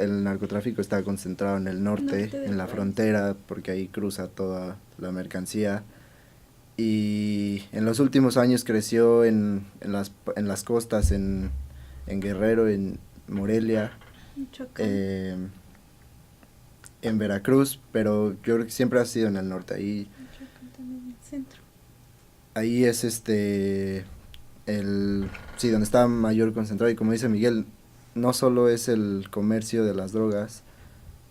el narcotráfico está concentrado en el norte, en la frontera, porque ahí cruza toda la mercancía. Y en los últimos años creció en las costas, en Guerrero, en Morelia, en Veracruz, pero yo creo que siempre ha sido en el norte. Ahí es sí, donde está mayor concentrado. Y como dice Miguel, no solo es el comercio de las drogas,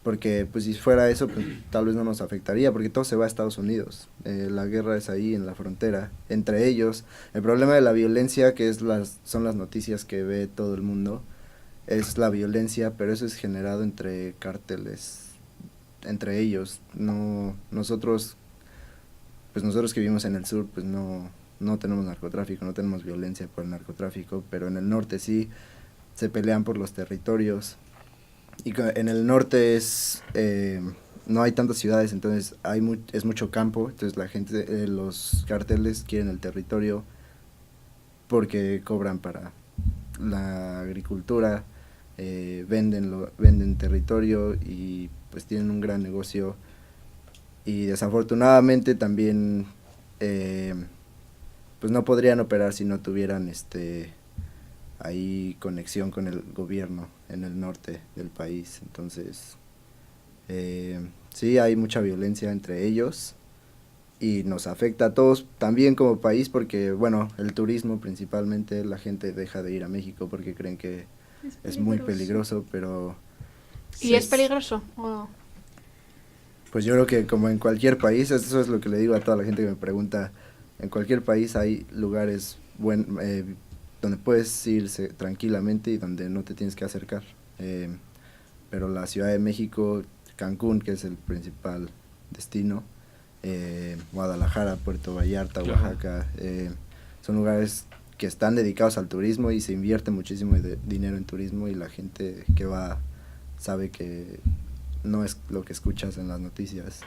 porque pues si fuera eso, pues tal vez no nos afectaría, porque todo se va a Estados Unidos. La guerra es ahí en la frontera, entre ellos. El problema de la violencia, que son las noticias que ve todo el mundo, es la violencia, pero eso es generado entre cárteles, entre ellos. Nosotros que vivimos en el sur, pues no tenemos narcotráfico, no tenemos violencia por el narcotráfico, pero en el norte sí se pelean por los territorios. Y en el norte no hay tantas ciudades, entonces es mucho campo, entonces la gente, los carteles quieren el territorio porque cobran para la agricultura, venden territorio y pues tienen un gran negocio, y desafortunadamente también pues no podrían operar si no tuvieran ahí conexión con el gobierno en el norte del país. Entonces sí, hay mucha violencia entre ellos y nos afecta a todos también como país, porque bueno, el turismo principalmente, la gente deja de ir a México porque creen que es muy peligroso, pero... ¿Y es peligroso? ¿O? Pues yo creo que como en cualquier país, eso es lo que le digo a toda la gente que me pregunta, en cualquier país hay lugares donde puedes irse tranquilamente y donde no te tienes que acercar, pero la Ciudad de México, Cancún, que es el principal destino, Guadalajara, Puerto Vallarta, Oaxaca, son lugares que están dedicados al turismo y se invierte muchísimo dinero en turismo, y la gente que va sabe que no es lo que escuchas en las noticias.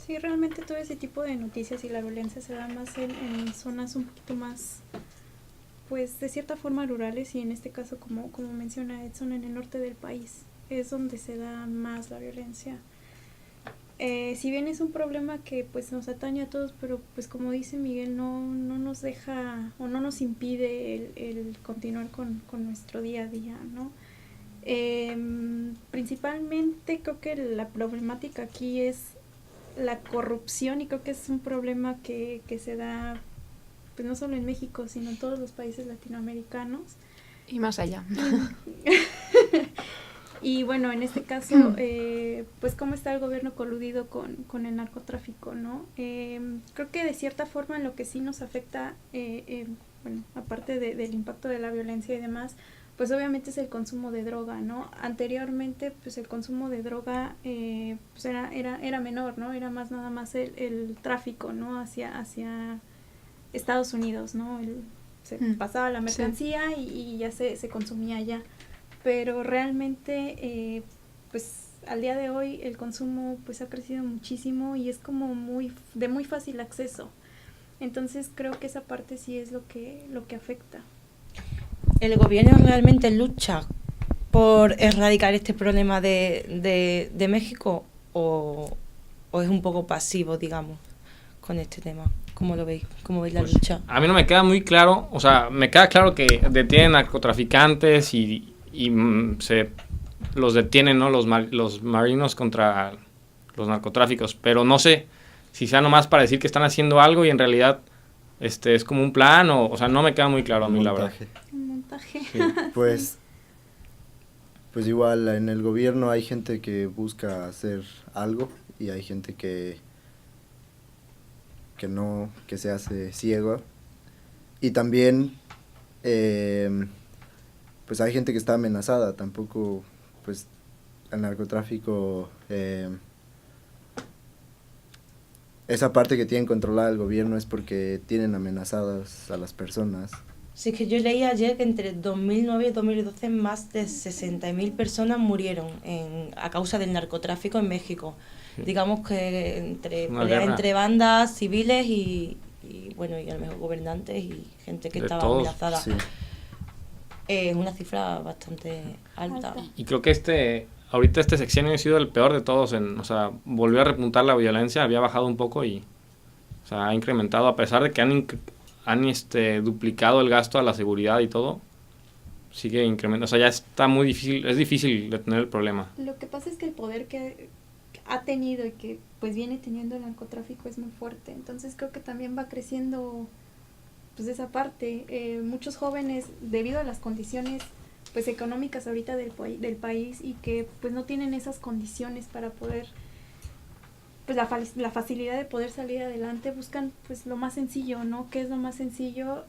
Sí, realmente todo ese tipo de noticias y la violencia se da más en zonas un poquito más, pues de cierta forma rurales, y en este caso, como menciona Edson, en el norte del país es donde se da más la violencia. Si bien es un problema que pues nos atañe a todos, pero pues como dice Miguel, no nos deja o no nos impide el continuar con nuestro día a día, ¿no? Principalmente creo que la problemática aquí es la corrupción, y creo que es un problema que se da pues no solo en México, sino en todos los países latinoamericanos. Y más allá. Y bueno, en este caso, pues cómo está el gobierno coludido con el narcotráfico, ¿no? Creo que de cierta forma lo que sí nos afecta, bueno, aparte del impacto de la violencia y demás, pues obviamente es el consumo de droga, ¿no? Anteriormente, pues el consumo de droga pues era menor, ¿no? Era más nada más el tráfico, ¿no? Hacia Estados Unidos, ¿no? Se pasaba la mercancía, sí, y ya se consumía allá. Pero realmente, pues al día de hoy el consumo pues ha crecido muchísimo y es como de muy fácil acceso. Entonces creo que esa parte sí es lo que afecta. ¿El gobierno realmente lucha por erradicar este problema de México o es un poco pasivo, digamos, con este tema? ¿Cómo lo veis? ¿Cómo veis la lucha? A mí no me queda muy claro, o sea, me queda claro que detienen narcotraficantes y los detienen, ¿no? Los marinos contra los narcotráficos, pero no sé si sea nomás para decir que están haciendo algo y en realidad es como un plan, o sea, no me queda muy claro a mí, la verdad. Un montaje. Sí, pues igual en el gobierno hay gente que busca hacer algo y hay gente que no, que se hace ciego, y también pues hay gente que está amenazada. Tampoco pues el narcotráfico, esa parte que tienen controlada el gobierno es porque tienen amenazadas a las personas. Sí, es que yo leí ayer que entre 2009 y 2012 más de 60.000 personas murieron a causa del narcotráfico en México. Sí. Digamos que entre bandas civiles y bueno, y a lo mejor gobernantes y gente que estaba amenazada. Sí. Es una cifra bastante alta. Y creo que ahorita este sexenio ha sido el peor de todos, o sea, volvió a repuntar la violencia, había bajado un poco y o sea, ha incrementado, a pesar de que han duplicado el gasto a la seguridad y todo, sigue incrementando, o sea, ya está muy difícil, es difícil detener el problema. Lo que pasa es que el poder que ha tenido y que pues viene teniendo el narcotráfico es muy fuerte, entonces creo que también va creciendo pues esa parte. Muchos jóvenes, debido a las condiciones pues económicas ahorita del país y que pues no tienen esas condiciones para poder, pues la facilidad de poder salir adelante, buscan pues lo más sencillo, ¿no? ¿Qué es lo más sencillo?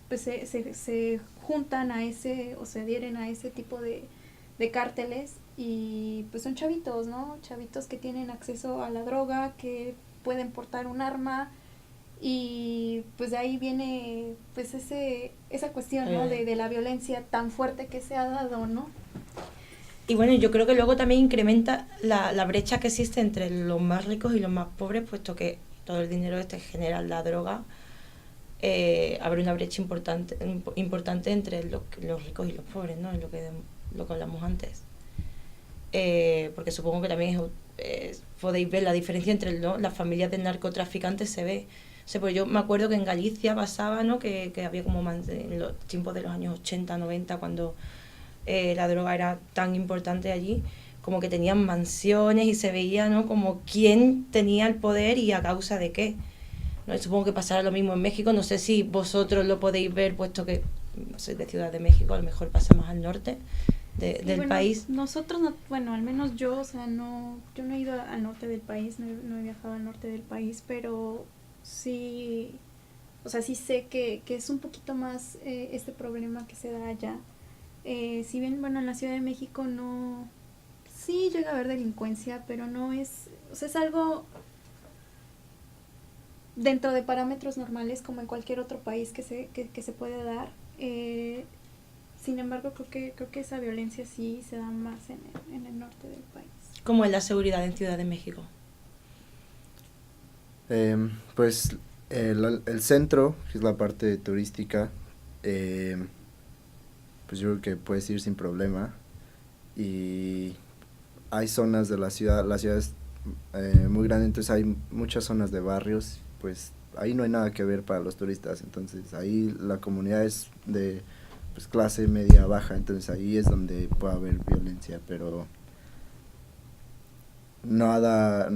Pues se juntan a ese, o se adhieren a ese tipo de cárteles, y pues son chavitos, ¿no? Chavitos que tienen acceso a la droga, que pueden portar un arma, y pues de ahí viene pues esa cuestión, ¿no? De la violencia tan fuerte que se ha dado, ¿no? Y bueno, yo creo que luego también incrementa la brecha que existe entre los más ricos y los más pobres, puesto que todo el dinero este que genera la droga abre una brecha importante entre los ricos y los pobres, ¿no? Es lo que hablamos antes. Porque supongo que también podéis ver la diferencia entre las familias de narcotraficantes, se ve. O sea, pues yo me acuerdo que en Galicia pasaba, ¿no? que había como más en los tiempos de los años 80, 90, cuando la droga era tan importante allí, como que tenían mansiones y se veía, ¿no? Como quién tenía el poder y a causa de qué. ¿No? Y supongo que pasará lo mismo en México, no sé si vosotros lo podéis ver, puesto que sois de Ciudad de México, a lo mejor pasa más al norte del país. Nosotros, bueno, al menos yo, o sea, yo no he ido al norte del país, no he viajado al norte del país, pero sí, o sea, sí sé que es un poquito más este problema que se da allá. Si bien, bueno, en la Ciudad de México no, sí llega a haber delincuencia, pero no es, o sea, es algo dentro de parámetros normales como en cualquier otro país que se puede dar. Sin embargo, creo que esa violencia sí se da más en el norte del país. ¿Cómo es la seguridad en Ciudad de México? Pues el centro, que es la parte turística, pues yo creo que puedes ir sin problema. Y hay zonas de la ciudad es muy grande, entonces hay muchas zonas de barrios, pues ahí no hay nada que ver para los turistas, entonces ahí la comunidad es de pues clase media baja, entonces ahí es donde puede haber violencia, pero nada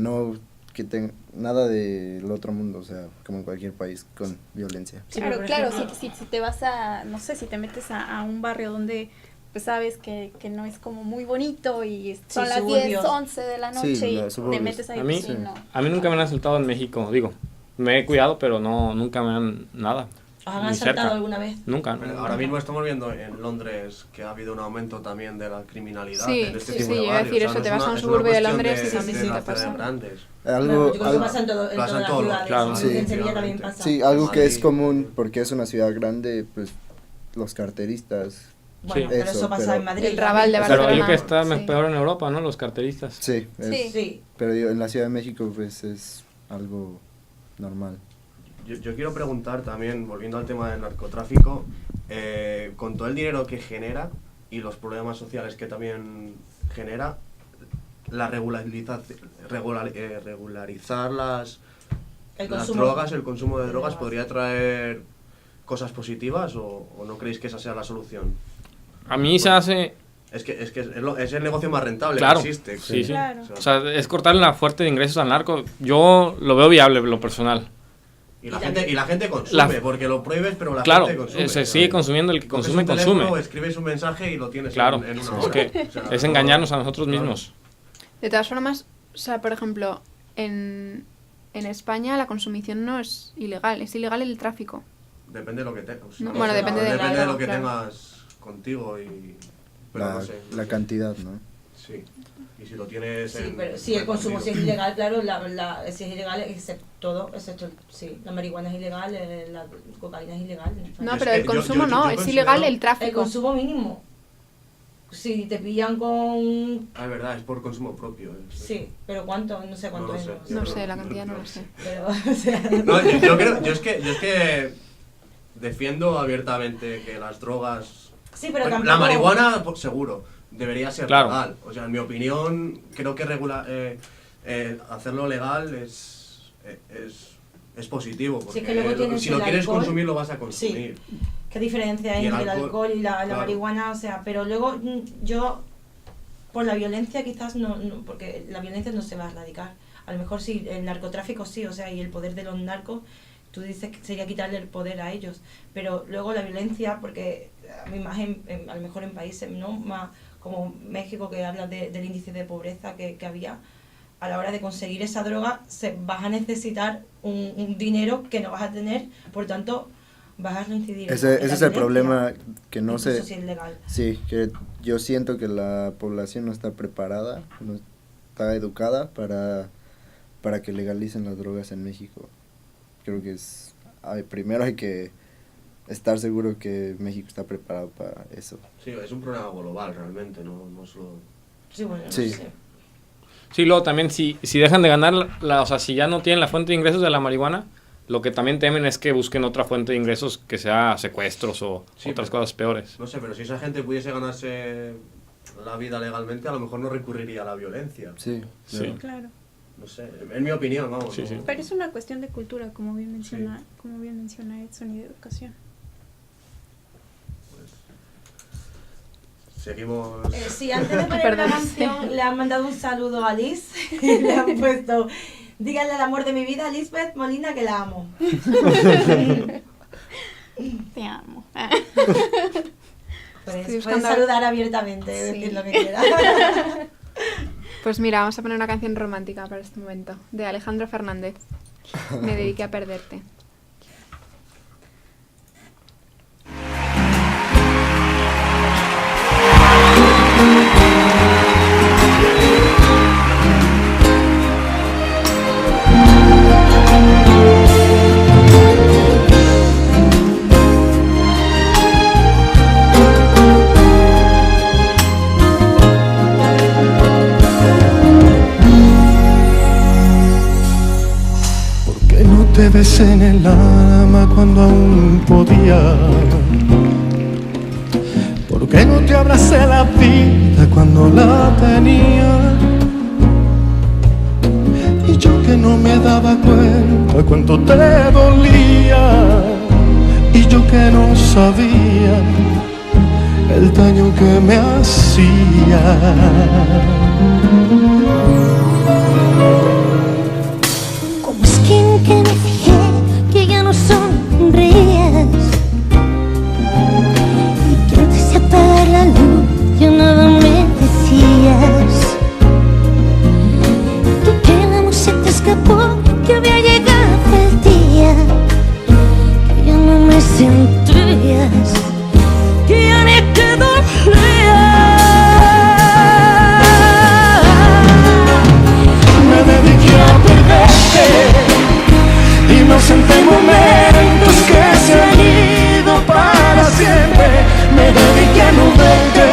del otro mundo, o sea, como en cualquier país con violencia. Claro, si te vas a, no sé, si te metes a un barrio donde pues sabes que no es como muy bonito y son las 10, 11 de la noche y te metes ahí. A mí nunca me han asaltado en México, digo, me he cuidado, pero nunca me han nada. ¿Os han asaltado alguna vez? Nunca. Ahora mismo estamos viendo en Londres que ha habido un aumento también de la criminalidad en este tipo de iba a barrios. decir eso, te vas a un suburbio de Londres y también te pasa. Algo pasa en todas las ciudades, claro. Sí. En Sevilla también pasa. Sí, algo que es común porque es una ciudad grande, pues los carteristas. Bueno, pero eso pasa en Madrid. El Raval de Pero Barcelona. yo que está peor en Europa, ¿no? Los carteristas. Sí, Sí. pero en la Ciudad de México pues es algo normal. Yo quiero preguntar también, volviendo al tema del narcotráfico, con todo el dinero que genera y los problemas sociales que también genera, la regularizar las drogas, el consumo de drogas, ¿podría traer cosas positivas o no creéis que esa sea la solución? A mí se hace... Es el negocio más rentable Claro, que existe. sí. Claro. O sea, es cortarle la fuente de ingresos al narco. Yo lo veo viable, lo personal. Y la gente consume, porque lo prohíbes, pero la gente consume. Se sigue consumiendo, el que consume, consume. Escribes un mensaje y lo tienes Claro, en una es hora. que O sea, es engañarnos a nosotros mismos. De todas formas, o sea, por ejemplo, en España la consumición no es ilegal, es ilegal el tráfico. Depende de lo que tengas. No, bueno, depende de lo que claro. tengas contigo pero no sé. La cantidad, ¿no? Sí. Y si lo tienes Sí, pero si el consumo sí es ilegal, claro, si es ilegal, excepto sí, la marihuana es ilegal, la cocaína es ilegal. No, pero el consumo no, es ilegal el tráfico. El consumo mínimo. Si te pillan con... Ah, es verdad, es por consumo propio. Sí, pero ¿cuánto? No sé cuánto es. No sé, la cantidad no lo sé. Pero, o sea... No, yo creo, yo es que defiendo abiertamente que las drogas... Sí, pero tampoco... La marihuana, pues, seguro, debería ser legal. O sea, en mi opinión, creo que hacerlo legal es positivo, porque si, es que si lo quieres consumir, lo vas a consumir. Sí. ¿Qué diferencia hay entre el alcohol y la marihuana? O sea, pero luego yo, por la violencia quizás no, porque la violencia no se va a erradicar. A lo mejor sí, el narcotráfico sí, o sea, y el poder de los narcos, tú dices que sería quitarle el poder a ellos. Pero luego la violencia, porque a mí más a lo mejor en países, ¿no? Más como México, que habla del índice de pobreza que había, a la hora de conseguir esa droga vas a necesitar un dinero que no vas a tener, por tanto vas a reincidir. Ese es el problema, que no sé. Si es legal. Sí, que yo siento que la población no está preparada, no está educada para que legalicen las drogas en México. Creo que primero hay que estar seguro que México está preparado para eso. Sí, es un problema global realmente, no solo Sí, bueno, no Sí. sé. Sí, luego también si dejan de ganar, o sea, si ya no tienen la fuente de ingresos de la marihuana, lo que también temen es que busquen otra fuente de ingresos que sea secuestros o Sí, otras pero- cosas peores. No sé, pero si esa gente pudiese ganarse la vida legalmente, a lo mejor no recurriría a la violencia. Sí, Sí. Claro. No sé, en mi opinión, vamos. Sí, ¿no? sí. Pero es una cuestión de cultura, como bien menciona Edson, y de educación. Seguimos. Sí, antes de poner la Perdón. canción, le han mandado un saludo a Liz. Y le han puesto, díganle al amor de mi vida, Lisbeth Molina, que la amo. Te amo. Puedes buscando- saludar abiertamente, Sí. decir lo que quieras. Pues mira, vamos a poner una canción romántica para este momento, de Alejandro Fernández. Me dediqué a perderte. ¿Por qué no te besé en el alma cuando aún podía? ¿Por qué no te abracé la vida cuando la tenía? Y yo que no me daba cuenta cuánto te dolía, y yo que no sabía el daño que me hacía. Como skin que me fijé que ya no sonrías, y que antes de apagar la luz ya nada me decías. Tú que la noche se te escapó, que había llegado el día, que ya no me sentías, que ya ni te dolía. Me dediqué a perderte y me senté momentos que se han ido para siempre. Me dediqué a no verte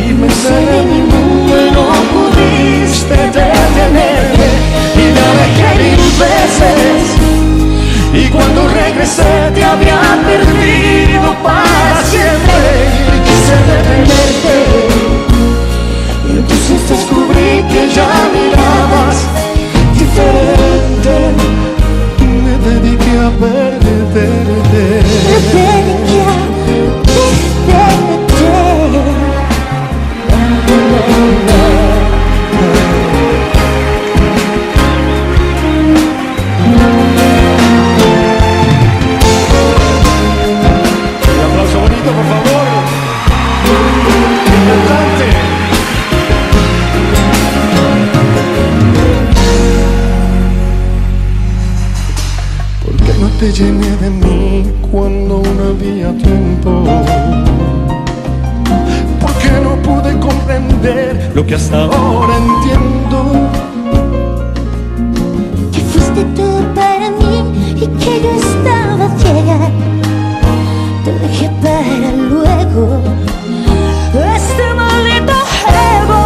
y me encerré en mi mundo y no pudiste detenerme. Y me alejé 1000 veces y cuando regresé te había perdido para siempre. Y quise detenerte y entonces descubrí que ya mirabas diferente. Me dediqué a perderte. Me dediqué a perderte. Un aplauso bonito, por favor. Importante. ¿Por qué no te llené de mí cuando no había tiempo? ¿Por qué no pude comprender lo que hasta ahora entiendo? Que fuiste tú para mí y que yo estaba ciega. Te dejé para luego este maldito juego.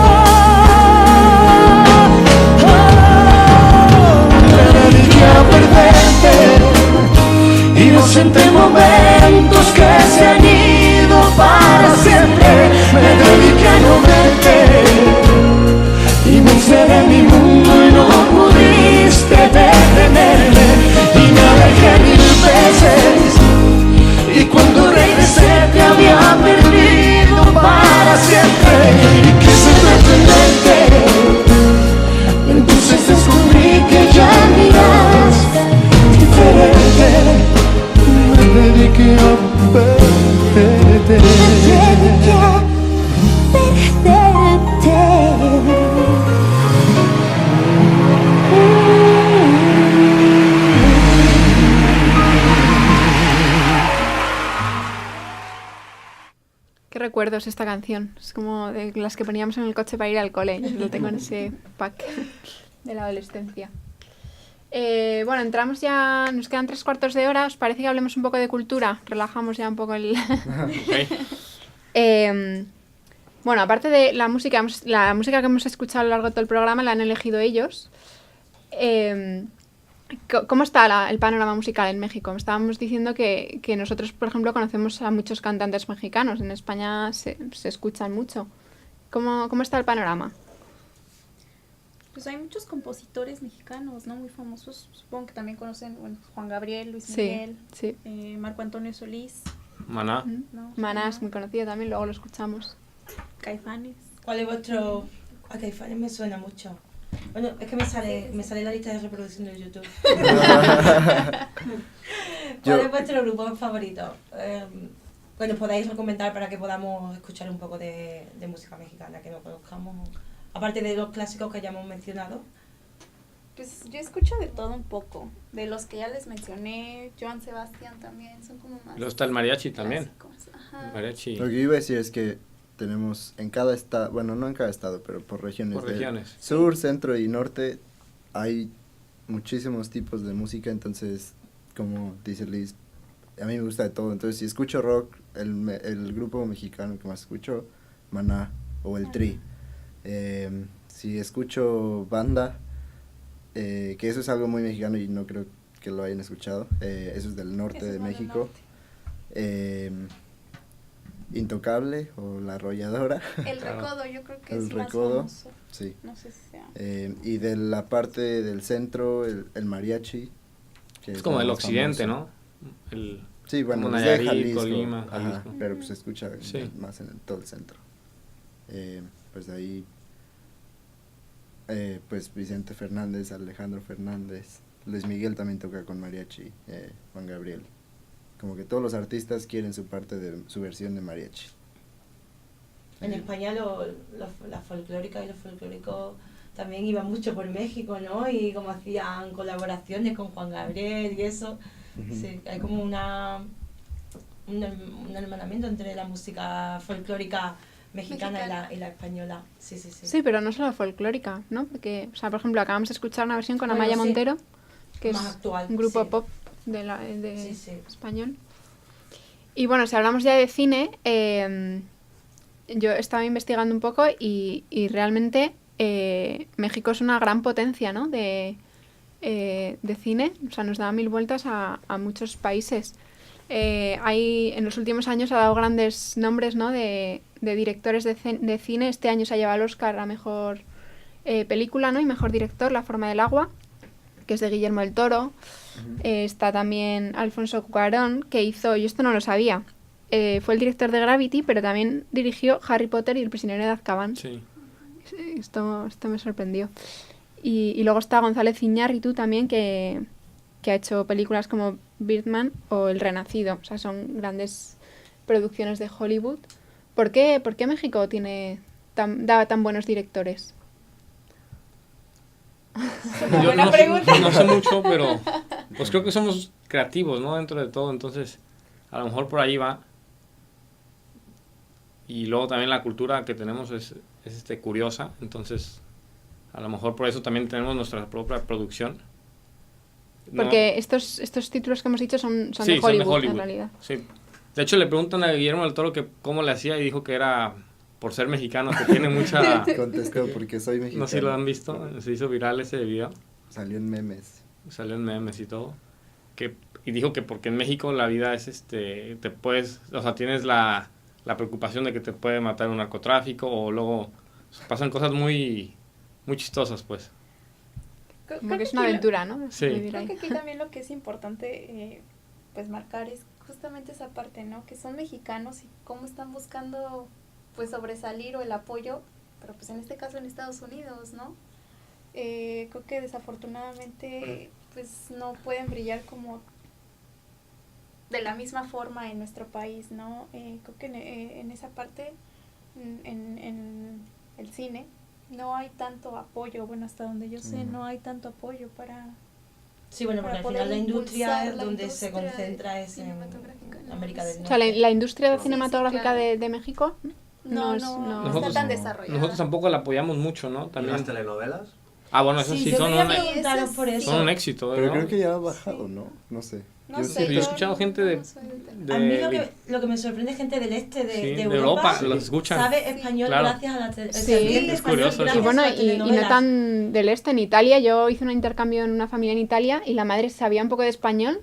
Me dediqué a perderte y no senté momentos que se han ido para siempre. Me dediqué a no verte y me encerré en mi mundo y no pudiste detenerme. Y me alejé 1000 veces y cuando regresé te había perdido para siempre. Y quise detenerte, entonces descubrí que ya miras diferente. Me dediqué a perderte. Me dediqué a perderte. Qué recuerdos esta canción. Es como de las que poníamos en el coche para ir al cole. Lo tengo en ese pack de la adolescencia. Bueno, entramos ya, nos quedan 3/4 de hora. ¿Os parece que hablemos un poco de cultura? Relajamos ya un poco el... Ok. Bueno, Bueno, aparte de la música que hemos escuchado a lo largo de todo el programa la han elegido ellos. ¿Cómo está el panorama musical en México? Estábamos diciendo que nosotros, por ejemplo, conocemos a muchos cantantes mexicanos. En España se escuchan mucho. ¿Cómo está el panorama? Pues hay muchos compositores mexicanos, ¿no? Muy famosos. Supongo que también conocen, bueno, Juan Gabriel, Luis Sí, Miguel, sí. Marco Antonio Solís, Maná. ¿no? Maná es muy conocido también, luego lo escuchamos. Caifanes. ¿Cuál es vuestro...? A Caifanes me suena mucho. Bueno, es que me sale la lista de reproducción de YouTube. ¿Cuál es vuestro grupo favorito? Bueno, podéis recomendar para que podamos escuchar un poco de música mexicana que no conozcamos. Aparte de los clásicos que ya hemos mencionado. Pues yo escucho de todo un poco. De los que ya les mencioné, Joan Sebastián también, son como más... Luego está el mariachi también. clásicos. Ajá. El mariachi. Lo que yo iba a decir es que tenemos en cada estado, bueno, no en cada estado, pero por regiones. Por regiones. Sur, centro y norte hay muchísimos tipos de música, entonces, como dice Liz, a mí me gusta de todo. Entonces, si escucho rock, el grupo mexicano que más escucho, Maná o el Tri. Si escucho banda, que eso es algo muy mexicano y no creo que lo hayan escuchado, eso es del norte de México. Intocable o La Arrolladora. El Recodo, yo creo que El es Recodo, más famoso. sí. No sé si sea. Y de la parte del centro, el mariachi. Que Es como lo del más occidente, famoso. ¿no? Sí, bueno, como es de Nayarit, Jalisco, Colima, ajá, Jalisco. pero pues se escucha Sí. más en todo el centro. Pues de ahí, pues Vicente Fernández, Alejandro Fernández, Luis Miguel también toca con mariachi, Juan Gabriel. Como que todos los artistas quieren su parte de su versión de mariachi. En España la folclórica y los folclóricos también iban mucho por México, ¿no? Y como hacían colaboraciones con Juan Gabriel y eso. Sí, hay como un hermanamiento entre la música folclórica mexicana y la española. Sí. Sí, pero no solo folclórica, ¿no? Porque, o sea, por ejemplo, acabamos de escuchar una versión con Bueno, Amaya sí. Montero, que Más es actual, un grupo sí. pop de Sí. español. Y bueno, si hablamos ya de cine, yo estaba investigando un poco y realmente México es una gran potencia, ¿no? de cine, o sea, nos da mil vueltas a muchos países. En los últimos años ha dado grandes nombres, ¿no? de directores de cine. Este año se ha llevado el Oscar a mejor película, ¿no? Y mejor director, La forma del agua, que es de Guillermo del Toro. Está también Alfonso Cuarón, que hizo, yo esto no lo sabía, fue el director de Gravity, pero también dirigió Harry Potter y el prisionero de Azkaban. Sí. Esto me sorprendió. Y luego está González Iñárritu también, que ha hecho películas como Birdman o El Renacido. O sea, son grandes producciones de Hollywood. ¿Por qué México da tan buenos directores? Yo no sé mucho, pero pues creo que somos creativos, ¿no? Dentro de todo, entonces a lo mejor por ahí va. Y luego también la cultura que tenemos es curiosa, entonces a lo mejor por eso también tenemos nuestra propia producción. Porque estos títulos que hemos dicho son Sí, de Hollywood, en realidad. Sí. De hecho, le preguntan a Guillermo del Toro que cómo le hacía y dijo que era por ser mexicano, que tiene mucha... Contestó porque soy mexicano. No sé si lo han visto, se hizo viral ese video. Salió en memes. Salió en memes y todo. Y dijo que porque en México la vida es te puedes, o sea, tienes la preocupación de que te puede matar un narcotráfico o luego pasan cosas muy chistosas, pues. Como que es una aventura, ¿no? Sí. Creo que aquí también lo que es importante pues marcar es justamente esa parte, ¿no? Que son mexicanos y cómo están buscando pues sobresalir o el apoyo, pero pues en este caso en Estados Unidos, ¿no? Creo que desafortunadamente pues no pueden brillar como de la misma forma en nuestro país, ¿no? Creo que en esa parte, en el cine, no hay tanto apoyo, bueno, hasta donde yo sé, no hay tanto apoyo para... Sí, bueno, porque al final la industria donde se concentra es en América del Norte. O sea, la industria cinematográfica de México no está tan desarrollada. Nosotros tampoco la apoyamos mucho, ¿no? También. ¿Y las telenovelas? Ah, bueno, eso sí, yo son quería preguntaros por eso. son un éxito. Pero ¿no? creo que ya ha bajado, ¿no? No sé. No Yo sé, Yo he escuchado gente de... no soy de tener. de- A mí lo que me sorprende es gente del este de, Sí, de de Europa, Europa, los escuchan. sabe español Claro. gracias a la Sí, es curioso eso. Y bueno, y no tan del este, en Italia, yo hice un intercambio en una familia en Italia y la madre sabía un poco de español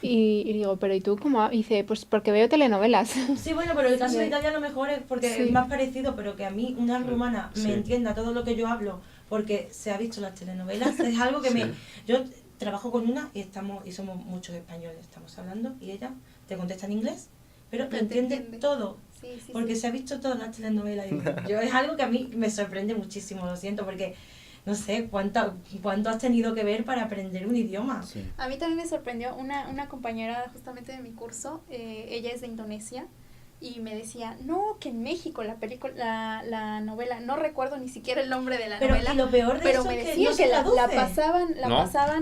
y digo, pero ¿y tú cómo? Y dice, pues porque veo telenovelas. Sí, bueno, pero el caso de Italia a lo mejor es porque Sí. es más parecido, pero que a mí una rumana Sí. me entienda todo lo que yo hablo porque se ha visto las telenovelas, es algo que Sí. me... Yo trabajo con una y somos muchos españoles, estamos hablando, y ella te contesta en inglés, pero te Pero te entiende entiende. todo. Sí, sí, Porque sí. se ha visto todas las telenovelas. Yo, es algo que a mí me sorprende muchísimo, lo siento, porque no sé cuánto has tenido que ver para aprender un idioma. Sí. A mí también me sorprendió una compañera justamente de mi curso, ella es de Indonesia, y me decía, no, que en México la novela, no recuerdo ni siquiera el nombre de la Pero novela, y lo peor de pero eso me es decía no que se la traduce. pasaban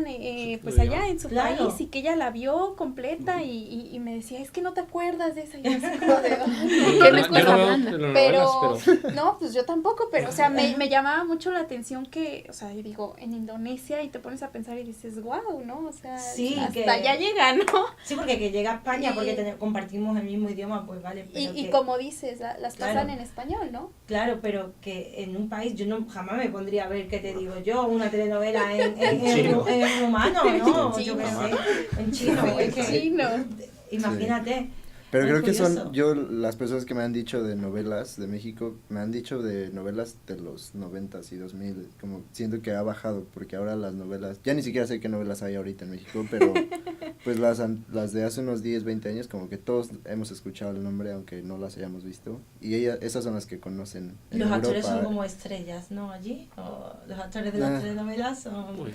Sí, pues lo allá digo. en su Claro. país y que ella la vio completa y me decía, es que no te acuerdas de esa. Y yo así como de, ¿Qué me Yo estás no veo hablando? telenovelas, pero no, pues yo tampoco, pero o sea, me llamaba mucho la atención que, o sea, yo digo, en Indonesia y te pones a pensar y dices, wow, ¿no? O sea, Sí, hasta que- allá llega, ¿no? Sí, porque que llega a España Y- porque compartimos el mismo idioma, pues vale. Pero Y que- como dices, las Claro. pasan en español, ¿no? Claro, pero que en un país yo jamás me pondría a ver, ¿qué te digo yo? Una telenovela en chino. en rumano, ¿no? En Yo qué chino. sé, en chino. Es que, Chino. imagínate. Pero Es creo que curioso. son, yo, las personas que me han dicho de novelas de México, me han dicho de novelas de los 90s y 2000, como siento que ha bajado, porque ahora las novelas, ya ni siquiera sé qué novelas hay ahorita en México, pero pues las de hace unos 10, 20 años, como que todos hemos escuchado el nombre, aunque no las hayamos visto, y esas son las que conocen en Los actores Europa. son como estrellas, ¿no? Allí. O los actores de Ah. las telenovelas son. Uy.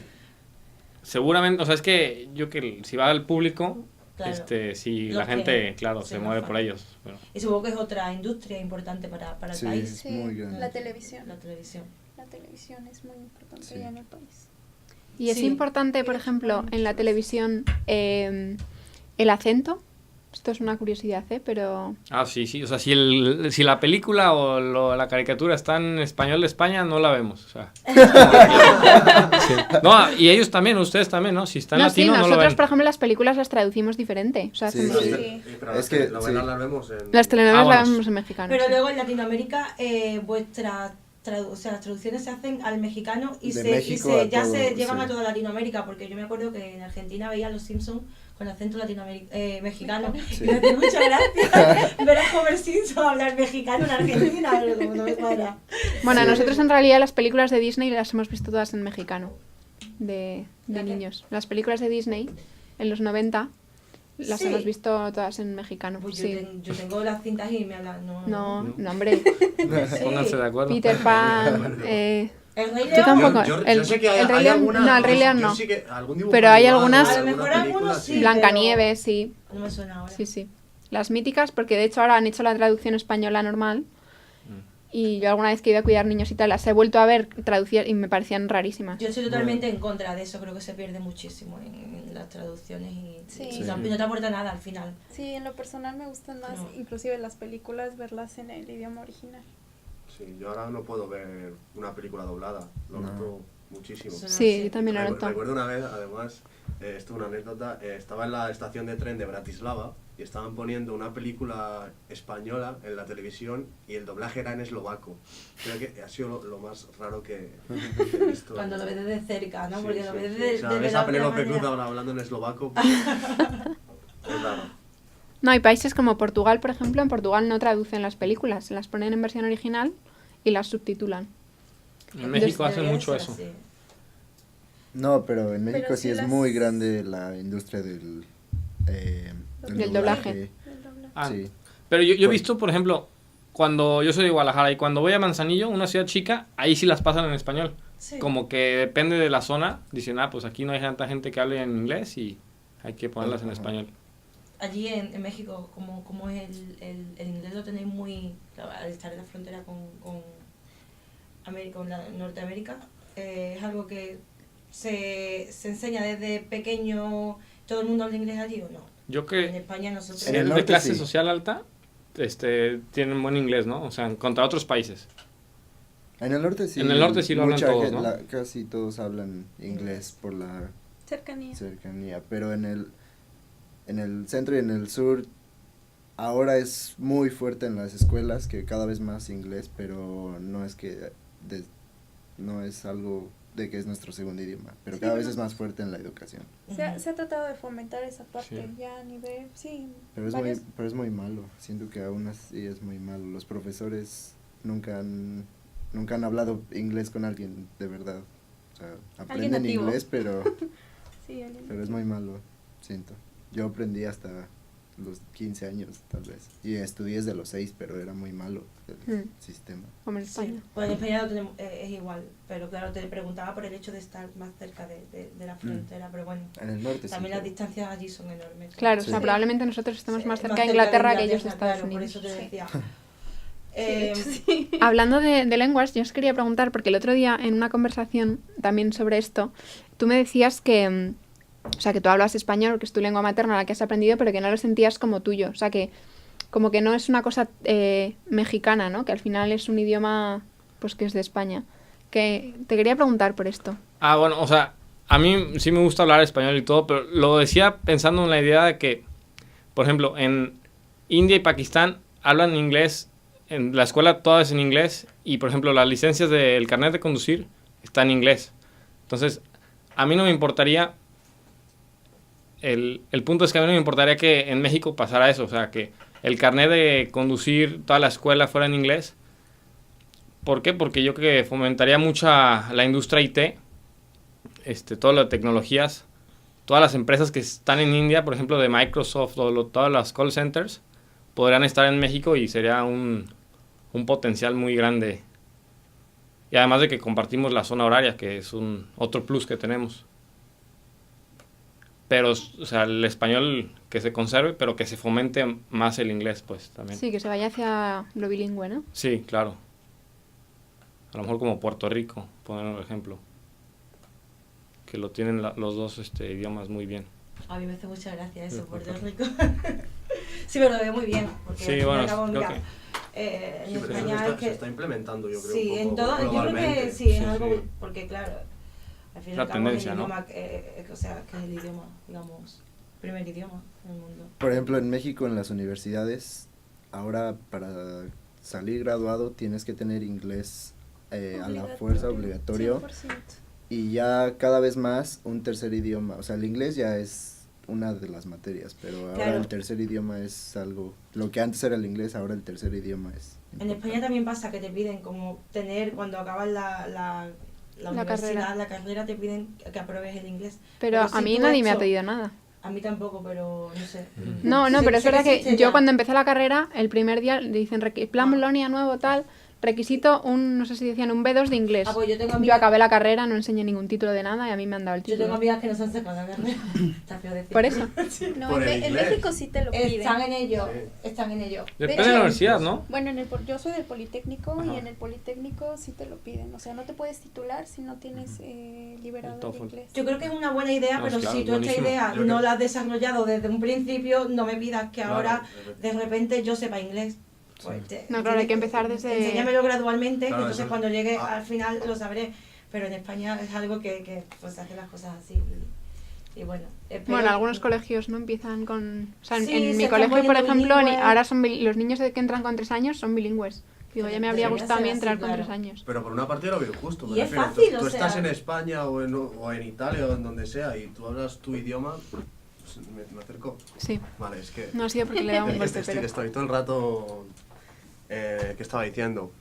Seguramente, o sea, es que si va al público, Claro. si Los la gente, que claro, se se mueve enojan. por ellos. Pero, Y supongo que es otra industria importante para el Sí, país. es muy grande. La televisión. La televisión. La televisión es muy importante Sí. allá en el país. Y es Sí. importante, por ejemplo, en la televisión el acento. Esto es una curiosidad, pero... sí, o sea, si la película o la caricatura está en español de España, no la vemos, o sea. Sí. No, y ellos también, ustedes también, ¿no? Si está en No, sí, latino, no lo nosotros, ven. por ejemplo, las películas las traducimos diferente. O sea, Sí, hacemos- sí. Pero Es que, novelas sí. las vemos en... las telenovelas bueno, las vemos en mexicano. Pero sí. luego en Latinoamérica o sea, las traducciones se hacen al mexicano y De se, México a ya todo, se llevan sí. a toda Latinoamérica, porque yo me acuerdo que en Argentina veía Los Simpsons con acento mexicano. Sí. Y me hacía mucha gracia ver a Homer Simpson hablar mexicano en Argentina, pero como no me cuadra. Bueno, Sí. nosotros en realidad las películas de Disney las hemos visto todas en mexicano, de ¿La qué? niños. Las películas de Disney, en los 90, las Sí. hemos visto todas en mexicano. Pues sí. yo tengo las cintas y me hablan. No, hombre. Sí. Pónganse de acuerdo. Peter Pan... El Rey Tú León. tampoco. Yo sé que el Rey hay León, alguna... no, el Rey León yo no. sí que algún dibujo Pero hay animado, algunas- A lo alguna mejor película, algunos sí. Blancanieves, sí. No me suena ahora. Sí, sí. Las míticas, porque de hecho ahora han hecho la traducción española normal. Y yo alguna vez que iba a cuidar niños y tal, las he vuelto a ver traducidas y me parecían rarísimas. Yo estoy totalmente en contra de eso, creo que se pierde muchísimo en las traducciones y, Sí. y no te aporta nada al final. Sí, en lo personal me gustan más, No. inclusive las películas, verlas en el idioma original. Sí, yo ahora no puedo ver una película doblada, lo No. noto muchísimo. Eso no Sí, sé. yo también lo noto. Recuerdo una vez, además, esto es una anécdota, estaba en la estación de tren de Bratislava y estaban poniendo una película española en la televisión y el doblaje era en eslovaco. Creo que ha sido lo más raro que he visto. Cuando lo ves desde cerca, ¿no? Sí, Porque sí, lo ves sí. desde, O sea, desde ves la a otra Penélope manera. Cruz ahora hablando en eslovaco, pues, es raro. No, hay países como Portugal, por ejemplo. En Portugal no traducen las películas, se las ponen en versión original y las subtitulan. En México hacen Debería mucho ser eso. así. No, pero en México Pero sí sí es las- muy grande la industria del doblaje. Ah, Sí. Pero yo he Bueno. visto, por ejemplo, cuando yo soy de Guadalajara y cuando voy a Manzanillo, una ciudad chica, ahí sí las pasan en español. Sí. Como que depende de la zona, dicen, pues aquí no hay tanta gente que hable en inglés y hay que ponerlas en Ajá. español. Allí en México, como es el inglés lo tenéis muy... claro, al estar en la frontera con América, con Norteamérica, es algo que se enseña desde pequeño. ¿Todo el mundo habla inglés allí o no? Yo En que España nosotros... En el el de norte clase sí. social alta, tienen buen inglés, ¿no? O sea, contra otros países. En el norte sí. En el norte sí lo hablan mucha todos, gente- ¿no? casi todos hablan inglés por la Cercanía. cercanía, pero en el en el centro y en el sur ahora es muy fuerte en las escuelas, que cada vez más inglés, pero no es que no es algo de que es nuestro segundo idioma, pero cada vez es más fuerte en la educación. Se ha tratado de fomentar esa parte Sí. ya a nivel, sí. Pero es muy malo, siento que aún así es muy malo. Los profesores nunca han hablado inglés con alguien de verdad. O sea, aprenden nativo. inglés, pero Sí, es muy malo, siento. Yo aprendí hasta los 15 años, tal vez. Y estudié desde los 6, pero era muy malo el sistema. Como en España. Sí, pues en España no tenemos, es igual, pero claro, te preguntaba por el hecho de estar más cerca de la frontera, pero bueno, En el norte también sí. las distancias allí son enormes. Claro, o Sí. sea, probablemente nosotros estemos más Sí, cerca de Inglaterra que ellos de Inglaterra, Estados claro, Unidos. Por eso te Sí. decía. Hablando de lenguas, yo os quería preguntar, porque el otro día en una conversación también sobre esto, tú me decías que, o sea, que tú hablas español, que es tu lengua materna, la que has aprendido, pero que no lo sentías como tuyo. O sea, que como que no es una cosa mexicana, ¿no? Que al final es un idioma, pues, que es de España. Que te quería preguntar por esto. Ah, bueno, o sea, a mí sí me gusta hablar español y todo, pero lo decía pensando en la idea de que, por ejemplo, en India y Pakistán hablan inglés, en la escuela todo es en inglés, y por ejemplo las licencias del carnet de conducir está en inglés. Entonces, a mí no me importaría, el punto es que a mí no me importaría que en México pasara eso, o sea, que el carnet de conducir, toda la escuela fuera en inglés. ¿Por qué? Porque yo creo que fomentaría mucha la industria IT, todas las tecnologías, todas las empresas que están en India, por ejemplo, de Microsoft o todas las call centers, podrán estar en México y sería un potencial muy grande. Y además de que compartimos la zona horaria, que es otro plus que tenemos. Pero, o sea, el español que se conserve, pero que se fomente más el inglés, pues, también. Sí, que se vaya hacia lo bilingüe, ¿no? Sí, claro. A lo mejor como Puerto Rico, poner un ejemplo. Que lo tienen los dos idiomas muy bien. A mí me hace mucha gracia eso, Puerto Rico. Sí, pero lo veo muy bien, porque Sí, al fin y bueno, al cabo, creo mira, que- en Sí, pero España eso es que... se está implementando, yo creo, Sí, un en poco todo, yo creo que globalmente. sí, es Sí, algo, sí. porque claro, al fin y La al cabo es tendencia, el ¿no? idioma, o sea, que es el idioma, digamos, primer idioma del mundo. Por ejemplo, en México, en las universidades, ahora para salir graduado tienes que tener inglés a la fuerza, obligatorio. 100%. Y ya cada vez más un tercer idioma. O sea, el inglés ya es una de las materias, pero ahora Claro. el tercer idioma es algo... Lo que antes era el inglés, ahora el tercer idioma es... En España también pasa que te piden como tener, cuando acabas la universidad, la carrera, te piden que apruebes el inglés. Pero a si mí tú nadie me ha eso- pedido nada. A mí tampoco, pero no sé. No, no, Sé- pero es sé verdad que existe yo ya. cuando empecé la carrera, el primer día le dicen plan Bolonia nuevo, tal, requisito no sé si decían un B2 de inglés. Ah, pues yo tengo Yo amigas- acabé la carrera, no enseñé ningún título de nada y a mí me han dado el Yo tengo título. amigas que no se han sacado la carrera. Está feo decirlo. Por eso. No, Por el en inglés. México sí te lo piden. Están en ello, Sí. están en ello. Depende hecho, de la universidad, ¿no? Bueno, yo soy del Politécnico Ajá. y en el Politécnico sí te lo piden. O sea, no te puedes titular si no tienes liberado El el TOEFL. inglés. Yo creo que es una buena idea, No, pero claro, si tú esta buenísimo. idea Yo no creo- la has desarrollado desde un principio, no me pidas que Claro, ahora de de repente yo sepa inglés. Pues No, claro, hay que empezar desde- Enséñamelo gradualmente, Claro, entonces eso- cuando llegue ah. al final lo sabré. Pero en España es algo que pues hace las cosas así. Y bueno, espero- Bueno, algunos colegios no empiezan con... O sea, en Sí, mi se están colegio, por poniendo ejemplo, bilingües. ahora son los niños que entran con 3 años son bilingües. Digo, ya me habría Debería gustado a mí ser así, entrar con claro. 3 años. Pero por una parte lo veo justo. Y me es refiero, fácil, tú o estás sea- en España o en Italia o en donde sea y tú hablas tu idioma, pues me acerco. Sí, Vale, es que... no ha sido porque le he dado un es que golpe, pero... estoy todo el rato... ¿qué estaba diciendo?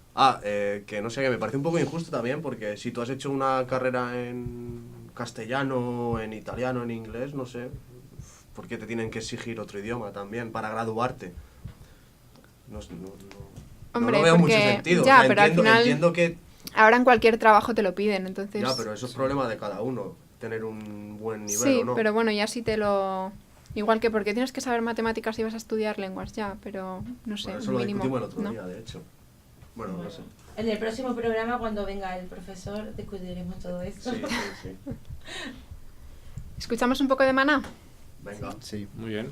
Que no sé, que me parece un poco injusto también porque si tú has hecho una carrera en castellano, en italiano, en inglés, no sé, ¿por qué te tienen que exigir otro idioma también para graduarte? Hombre, no veo mucho porque- sentido. ya, O sea, pero al final- entiendo que... Ahora en cualquier trabajo te lo piden, entonces... Ya, pero eso es problema de cada uno, tener un buen nivel Sí, o no. pero bueno, ya sí te lo... Igual que porque tienes que saber matemáticas si vas a estudiar lenguas, ya, pero no sé, Bueno, eso un lo mínimo. discutimos el otro ¿no? día, de hecho. Bueno, no sé. En el próximo programa, cuando venga el profesor, discutiremos todo esto. Sí, sí, sí. ¿Escuchamos un poco de Maná? Venga. Sí. Muy bien.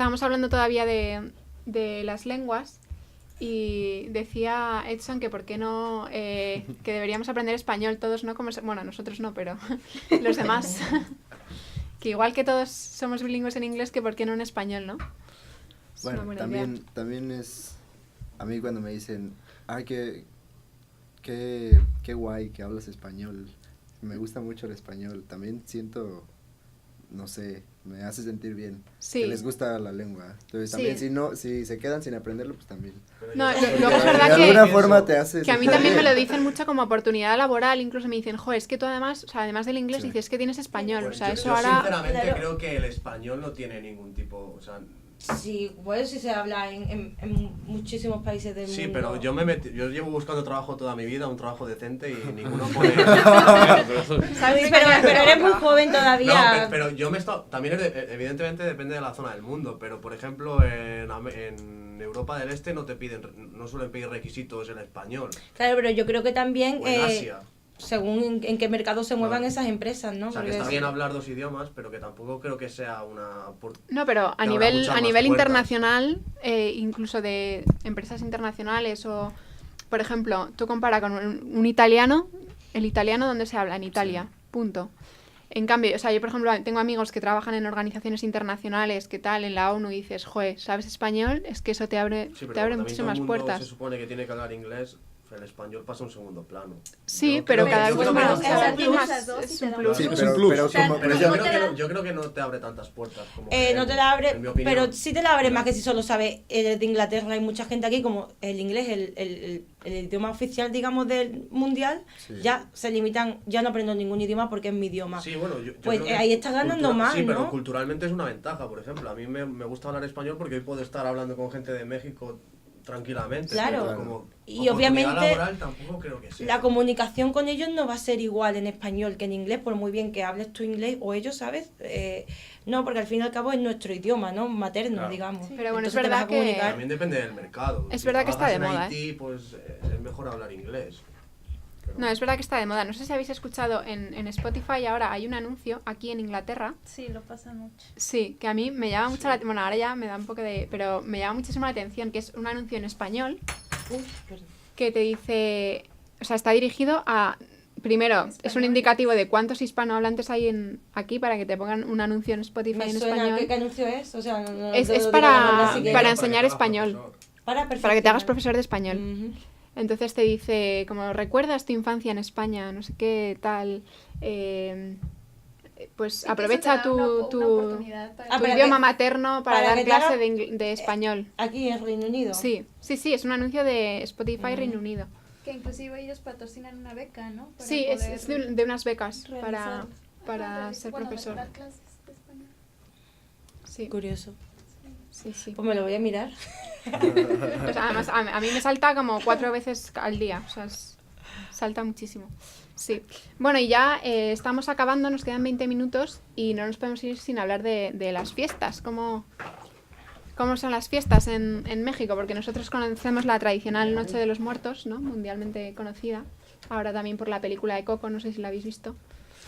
estábamos hablando todavía de las lenguas y decía Edson que por qué no, que deberíamos aprender español todos, ¿no? Bueno, nosotros no, pero los demás. Que igual que todos somos bilingües en inglés, que por qué no en español, ¿no? Es una Bueno, buena idea. también es, a mí cuando me dicen, ay, qué guay que hablas español, me gusta mucho el español, también siento, no sé, me hace sentir bien, Sí. que les gusta la lengua, entonces Sí. también si se quedan sin aprenderlo, pues también. No, Porque luego es de verdad alguna que, forma te hace que a mí sentir también me bien. lo dicen mucho como oportunidad laboral, incluso me dicen, es que tú además, o sea, además del inglés Sí. dices que tienes español, Pues o sea, yo, eso yo ahora... sinceramente Claro. creo que el español no tiene ningún tipo, o sea, Sí, bueno, sí se habla en muchísimos países del sí, mundo. pero yo llevo buscando trabajo toda mi vida, un trabajo decente y ninguno pone. Pero eso- ¿Sabes? Pero eres muy joven todavía. No, pero yo me he estado. También, evidentemente, depende de la zona del mundo. Pero, por ejemplo, en Europa del Este no suelen pedir requisitos en español. Claro, pero yo creo que también, O en Asia. según en qué mercado se muevan Claro. esas empresas, ¿no? O sea, que Porque está es- bien hablar 2 idiomas, pero que tampoco creo que sea una. No, pero Te a abre nivel, muchas a más nivel puertas. internacional, incluso de empresas internacionales o, por ejemplo, tú compara con un italiano, el italiano donde se habla, en Italia, punto. En cambio, o sea, yo por ejemplo tengo amigos que trabajan en organizaciones internacionales, que tal, en la ONU, y dices, joder, ¿sabes español? Es que eso te abre, Sí, pero te abre como también todo muchísimas el mundo puertas. Se supone que tiene que hablar inglés, el español pasa a un segundo plano. Sí, Yo pero creo cada que- vez yo creo más. que o no- sea, es tienes más- las dos y es te un da plus. Sí, Es un plus. pero O sea, como, Pero no yo te creo, da- yo creo que no te abre tantas puertas como. no te la abre, en mi opinión. pero sí te la abre más que si solo sabes de Inglaterra. Hay mucha gente aquí, como el inglés, el idioma oficial, digamos, del mundial, Sí. ya se limitan, ya no aprendo ningún idioma porque es mi idioma. Sí, bueno, yo Pues, creo que ahí estás ganando más, Sí, pero ¿no? culturalmente es una ventaja, por ejemplo. A mí me gusta hablar español porque hoy puedo estar hablando con gente de México tranquilamente. Claro. pero como Y oportunidad obviamente laboral tampoco creo que sea. La comunicación con ellos no va a ser igual en español que en inglés, por muy bien que hables tu inglés o ellos, ¿sabes? No, porque al fin y al cabo es nuestro idioma, ¿no? Materno, Claro. digamos. Pero bueno, es Entonces te vas verdad a que- comunicar. También depende del mercado. Es Si verdad que está de trabajas moda, en Haití, pues es mejor hablar inglés. Pero- No, es verdad que está de moda. No sé si habéis escuchado en Spotify ahora hay un anuncio aquí en Inglaterra. Sí, lo pasa mucho. Sí, que a mí me llama mucho la atención. Bueno, ahora ya me da un poco de... Pero me llama muchísimo la atención, que es un anuncio en español que te dice... O sea, está dirigido a... Primero, es un indicativo de cuántos hispanohablantes hay aquí para que te pongan un anuncio en Spotify Me en suena, español. ¿qué anuncio es? O sea, no Es te lo digo para- de manera así que- para que enseñar te hagas español. profesor. para Para que te hagas perfeccionar. profesor de español. Ujú. Entonces te dice, como recuerdas tu infancia en España, no sé qué, tal... pues Sí, que eso aprovecha te da una tu oportunidad para- Ah, tu para idioma que- materno para para dar que te clase haga- de español. Aquí en Reino Unido. Sí, es un anuncio de Spotify Reino Unido. Que inclusive ellos patrocinan una beca, ¿no? Para Sí, es poder de unas becas realizar- para realizar- ser bueno, profesor. dar clases de español. Sí, Curioso. sí. Pues me lo voy a mirar. Pues además, a mí me salta como 4 veces al día, o sea, salta muchísimo. Sí. Bueno, y ya estamos acabando, nos quedan 20 minutos y no nos podemos ir sin hablar de las fiestas. ¿Cómo son las fiestas en México? Porque nosotros conocemos la tradicional Noche de los Muertos, ¿no? Mundialmente conocida. Ahora también por la película de Coco, no sé si la habéis visto.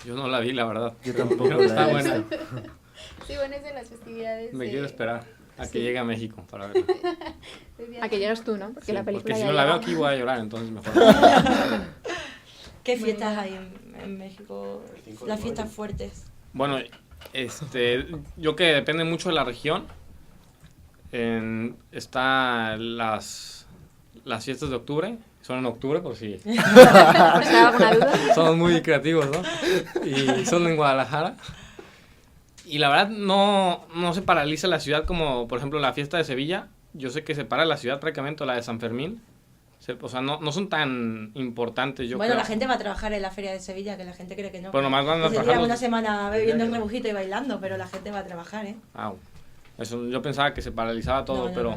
Yo no la vi, la verdad. Yo tampoco Pero la está he buena. visto. Sí, bueno, es de las festividades. Me de- quiero esperar a que Sí. llegue a México para verla. de Día A que de llegas Muertos. tú, ¿no? Porque Sí, la película porque si ya no la veo llega. aquí voy a llorar, entonces mejor. ¿Qué fiestas hay en México? El 5 de Las mayo. fiestas fuertes. Bueno, yo que depende mucho de la región, está las fiestas de octubre, son en octubre por si ¿Os da alguna duda? somos muy creativos, ¿no? Y son en Guadalajara. Y la verdad no se paraliza la ciudad como, por ejemplo, la fiesta de Sevilla. Yo sé que se para la ciudad prácticamente, o la de San Fermín. O sea, no son tan importantes, yo Bueno, creo. la gente va a trabajar en la Feria de Sevilla, que la gente cree que no. Pues nomás van a Que se trabajar tiran los- una semana bebiendo el rebujito y bailando, pero la gente va a trabajar, ¿eh? Eso, yo pensaba que se paralizaba todo, No, pero no.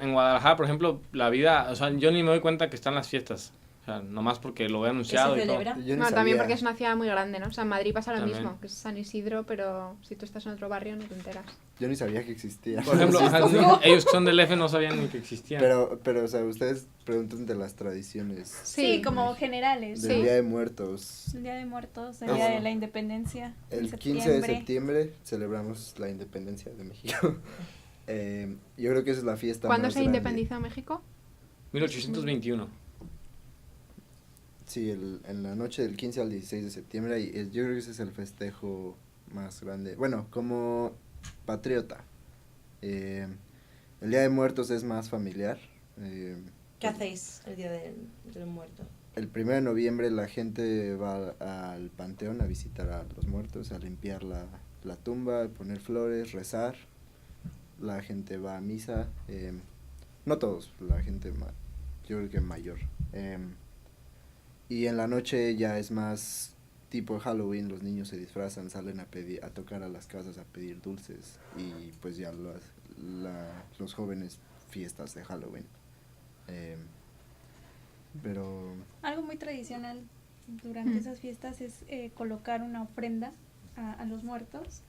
en Guadalajara, por ejemplo, la vida, o sea, yo ni me doy cuenta que están las fiestas. O sea, nomás porque lo he anunciado ¿Que se y todo. celebra? Yo ni No, también sabía. porque es una ciudad muy grande, ¿no? O sea, en Madrid pasa lo También. mismo, que es San Isidro, pero si tú estás en otro barrio no te enteras. Yo ni sabía que existía. Por ejemplo, Sí, ajá, está- ellos que son del F no sabían ni que existían. pero, o sea, ustedes preguntan de las tradiciones Sí, como generales. del Sí. Día de Muertos. El Día de Muertos, el Ah, Día de bueno. la Independencia. en El 15 de septiembre celebramos la independencia de México. Yo creo que esa es la fiesta ¿Cuándo más se grande. independizó México? 1821. Sí, en la noche del 15 al 16 de septiembre, y yo creo que ese es el festejo más grande. Bueno, como patriota. El Día de Muertos es más familiar. ¿Qué hacéis el día del muerto? El 1 de noviembre la gente va al panteón a visitar a los muertos, a limpiar la tumba, poner flores, rezar. La gente va a misa. No todos, la gente yo creo que mayor. Y en la noche ya es más tipo Halloween, los niños se disfrazan, salen a tocar a las casas a pedir dulces, y pues ya los jóvenes fiestas de Halloween. Pero Algo muy tradicional durante esas fiestas es colocar una ofrenda a los muertos,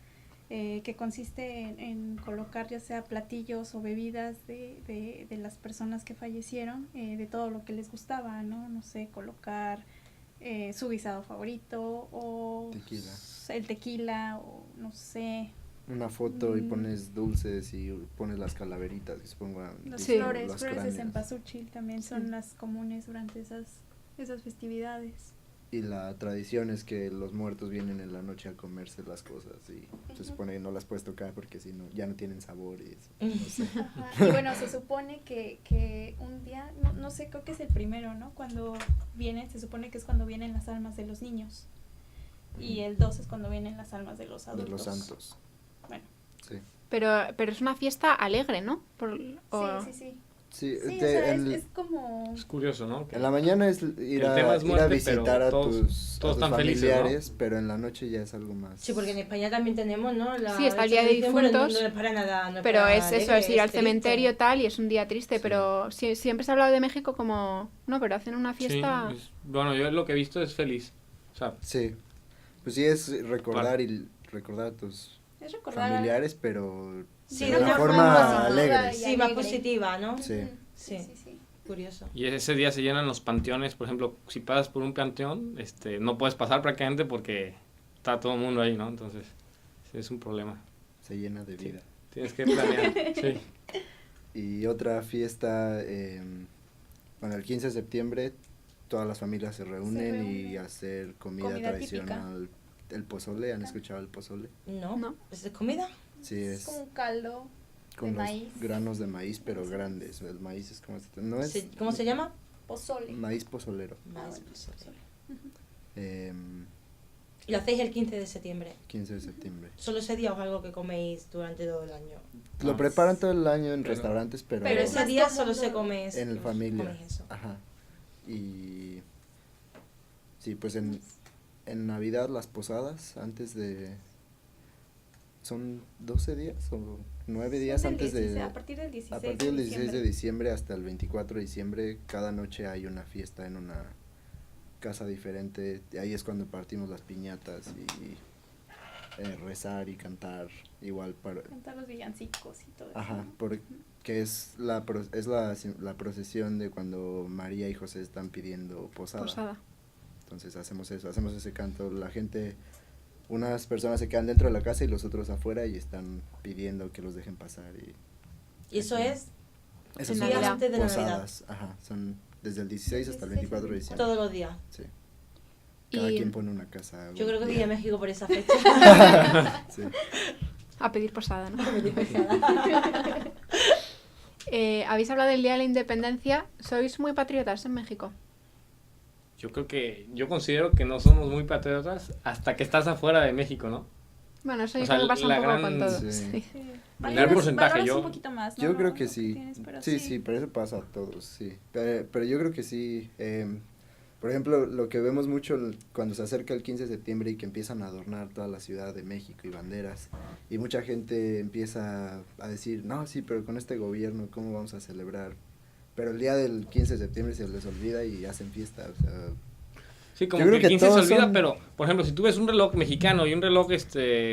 que consiste en colocar ya sea platillos o bebidas de las personas que fallecieron, de todo lo que les gustaba, ¿no? No sé, colocar su guisado favorito o Tequila. el tequila o no sé, una foto y pones dulces y pones las calaveritas que se pongan las Sí. flores los de cráneos. cempasúchil también son las comunes durante esas festividades. Y la tradición es que los muertos vienen en la noche a comerse las cosas, y se supone que no las puedes tocar porque si no ya no tienen sabor y eso. No sé. Ajá. Y bueno, se supone que un día, no sé, creo que es el primero, ¿no? Cuando vienen, se supone que es cuando vienen las almas de los niños. Y el 2 es cuando vienen las almas de los adultos. De los santos. Bueno. Sí. Pero es una fiesta alegre, ¿no? Sí. Sí, Sí, te- o sea, en, es como... Es curioso, ¿no? Que en la mañana es ir el tema es ir muerte, a visitar pero a todos tus están felices, familiares, pero en la noche ya es algo más. Sí, porque en España también tenemos, ¿no? Sí, está el Día de tradición, pero Difuntos, no es para nada, no es pero para es eso, alegre, es ir al triste. cementerio tal, y es un día triste, Sí. pero siempre se ha hablado de México como, no, pero hacen una fiesta... Sí, bueno, yo lo que he visto es feliz. O sea, Sí, pues sí es recordar a tus Es recordar... familiares, pero Sí, de una forma alegre. Sí, más alegre. positiva, ¿no? Sí. Sí. Sí. Curioso. y ese día se llenan los panteones. Por ejemplo, si pasas por un panteón, no puedes pasar prácticamente porque está todo el mundo ahí, ¿no? Entonces, sí, es un problema. Se llena de vida. Tienes que planear. Sí. Y otra fiesta, bueno, el 15 de septiembre todas las familias se reúnen y reúnen. hacer comida Comida tradicional. El pozole, ¿han escuchado el pozole? No. No. ¿Es de comida? Sí, Es como un caldo. con de los maíz. granos de maíz, pero grandes. El maíz es como no es ¿Cómo se llama? Pozole. maíz pozolero. Maíz pozole. Y lo hacéis el 15 de septiembre. 15 de septiembre. ¿Solo ese día o es algo que coméis durante todo el año? Lo preparan todo el año en Pero- restaurantes, pero, Pero es ese más día común, solo ¿no? se come eso. en familia. coméis eso. Ajá. Y sí, pues en Navidad las posadas antes de son 12 días o 9 días Son del antes 16, de a partir del 16 a partir del 16 de diciembre hasta el 24 de diciembre, cada noche hay una fiesta en una casa diferente. Ahí es cuando partimos las piñatas y rezar y cantar igual para Cantar los villancicos y todo eso. ajá, ¿no? porque es la procesión de cuando María y José están pidiendo posada. Entonces hacemos eso, hacemos ese canto. La gente, unas personas se quedan dentro de la casa y los otros afuera y están pidiendo que los dejen pasar. Y eso es Esas En son Navidad. las antes de Navidad. posadas. Ajá, son desde el 16 hasta el 24 de diciembre. Todos los días. Sí. Cada Y- quien pone una casa. Yo creo que un iría a día. México por esa fecha. Sí. A pedir posada, ¿no? Habéis hablado del Día de la Independencia. ¿Sois muy patriotas en México? Yo considero que no somos muy patriotas hasta que estás afuera de México, ¿no? Bueno, eso O yo sea, creo que pasa la un poco gran- con todo. sí. Sí. Sí. gran Valoras- porcentaje, valoras yo- un poquito más, ¿no? Yo creo Lo que que sí. tienes, pero Sí, pero eso pasa a todos, sí. Pero yo creo que sí. Por ejemplo, lo que vemos mucho cuando se acerca el 15 de septiembre y que empiezan a adornar toda la Ciudad de México y banderas, y mucha gente empieza a decir, no, sí, pero con este gobierno, ¿cómo vamos a celebrar pero el día del 15 de septiembre se les olvida y hacen fiesta, o sea... Sí, como Yo que creo el que 15 se todos olvida, son- pero, por ejemplo, si tú ves un reloj mexicano y un reloj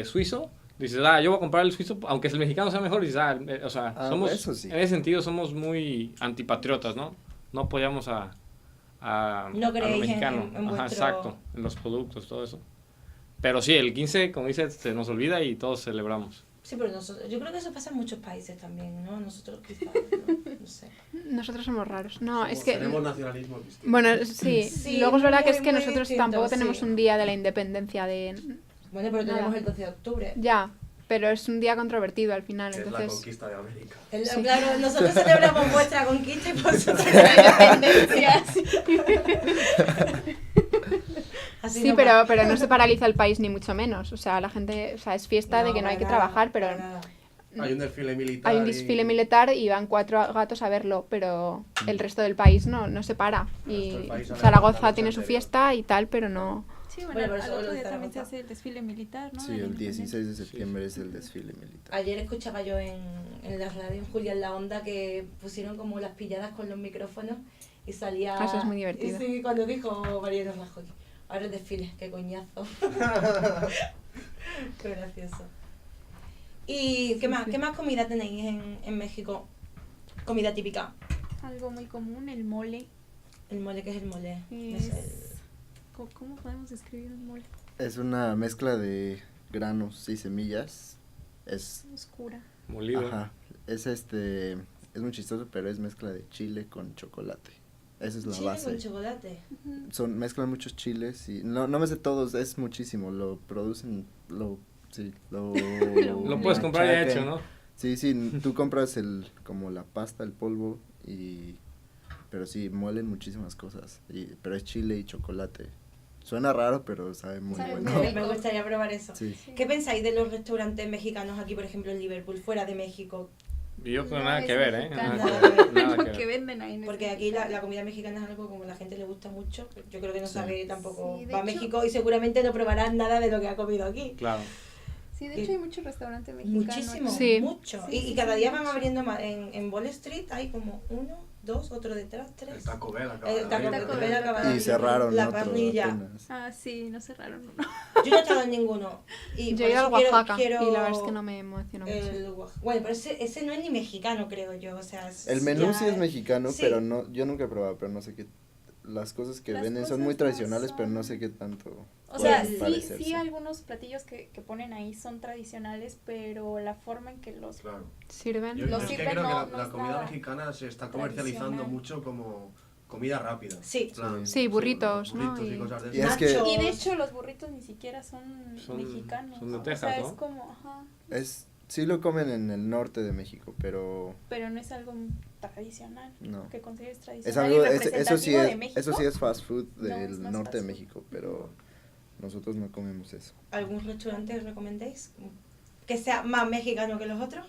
suizo, dices, yo voy a comprar el suizo, aunque el mexicano sea mejor, dices, o sea, Ah, somos, eso sí. en ese sentido somos muy antipatriotas, ¿no? No apoyamos No a lo creéis mexicano. en Ajá, vuestro- exacto, en los productos, todo eso. Pero sí, el 15, como dices, se nos olvida y todos celebramos. Sí, pero nosotros, yo creo que eso pasa en muchos países también, ¿no? Nosotros quizás, no sé. Nosotros somos raros. No, es que... Tenemos nacionalismo distinto. Bueno, sí. Sí, Luego es verdad que muy, es que muy nosotros distinto, tampoco tenemos sí. un día de la independencia de... Bueno, pero tenemos Nada. el 12 de octubre. Ya, pero es un día controvertido al final, Que es la entonces... conquista de América. Sí. Claro, nosotros celebramos vuestra conquista y vosotros la independencia. Así Sí, no pero, va. pero no se paraliza el país ni mucho menos. O sea, la gente, o sea, es fiesta de que no hay que para nada, trabajar, pero para nada. Hay un desfile militar. hay un desfile militar y van 4 gatos a verlo, pero el resto del país no se para. El resto del Y país sale a Zaragoza la tiene su noche fiesta y tal, pero no... Sí, bueno, Bueno, pero al eso otro lo día de también se Zaragoza. hace el desfile militar, ¿no? Sí, De la el independencia. 16 de septiembre es el desfile militar. Ayer escuchaba yo en la radio, en Julia en la Onda, que pusieron como las pilladas con los micrófonos y salía... Eso es muy divertido. Y sí, cuando dijo Mariano Rajoy, ahora el desfile, qué coñazo. Qué gracioso. ¿Y qué más comida tenéis en México? Comida típica. Algo muy común, el mole. El mole, ¿qué es el mole? No Es... sé. ¿Cómo podemos describir un mole? Es una mezcla de granos y semillas. Es, Oscura. Molido. ajá, es muy chistoso, pero es mezcla de chile con chocolate. Esa es la Chile base. con chocolate. Mezclan muchos chiles y no me sé todos, es muchísimo, lo producen, lo Lo puedes comprar ya hecho, ¿no? Sí, tú compras como la pasta, el polvo pero sí, muelen muchísimas cosas, pero es chile y chocolate. Suena raro, pero sabe muy Sabe bueno. muy Me gustaría probar eso. Sí. ¿Qué pensáis de los restaurantes mexicanos aquí, por ejemplo, en Liverpool, fuera de México? Y yo con No nada es que ver, mexicano. Nada que ver, nada que Que ver. venden ahí. no es Porque aquí mexicano. la comida mexicana es algo como a la gente le gusta mucho. Yo creo que no Sí. sabe tampoco. Sí, de Va a hecho- México y seguramente no probará nada de lo que ha comido aquí. Claro. Sí, de hecho hay muchos restaurantes mexicanos. Muchísimo, Sí. mucho. Sí, y sí, cada sí, día van mucho. abriendo más. En Wall Street hay como 1, 2, otro detrás, 3. El Taco Bell acaba El Taco de abrir. Bell acaba de Y abrir. cerraron La otro parrilla. apenas. Ah, sí, no cerraron uno. Yo no he estado en ninguno. Y Yo por he ido eso al Oaxaca quiero y la verdad es que no me emocionó mucho. Bueno, pero ese no es ni mexicano, creo yo. O sea, El menú ya sí es mexicano, sí. pero yo nunca he probado, pero no sé qué, las cosas que Las venden son cosas muy no tradicionales, pero son- no sé qué tanto O sea, pueden sí, parecerse. sí algunos platillos que ponen ahí son tradicionales, pero la forma en que los... Claro. ¿Sirven? Yo Lo es que sirven, creo que no- la no es comida nada mexicana se está comercializando tradicional. mucho como comida rápida. Sí. En plan, Sí, burritos, ¿no? burritos y Y- cosas de Y es esas. que- Nachos. Y de hecho los burritos ni siquiera son mexicanos. son de O Texas, sea, ¿no? es como, ajá, Sí lo comen en el norte de México, pero pero no es algo tradicional. no. Que consideres Es tradicional algo, y eso sí representativo de es, México. eso sí es fast food No, del es más norte de fast food. México, pero nosotros no comemos eso. ¿Algún restaurante que recomendéis? ¿Que sea más mexicano que los otros?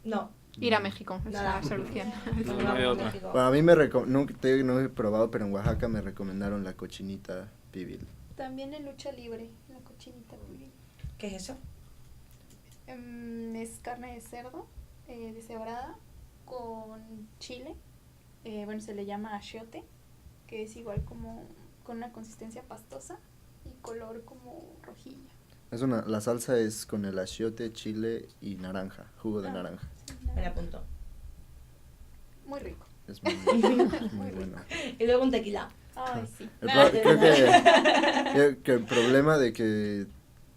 No. Ir a México es Nada. la solución. No hay otra. México. Bueno, a mí no he probado, pero en Oaxaca me recomendaron la cochinita pibil. También en lucha libre, la cochinita pibil. ¿Qué es eso? Es carne de cerdo deshebrada con chile. Bueno, se le llama achiote, que es igual como con una consistencia pastosa y color como rojilla. La salsa es con el achiote, chile y naranja, jugo de Ah. naranja. Sí, Me la apunto. muy rico. Es muy bueno. Y luego un tequila. Ay, sí. Creo que el problema de que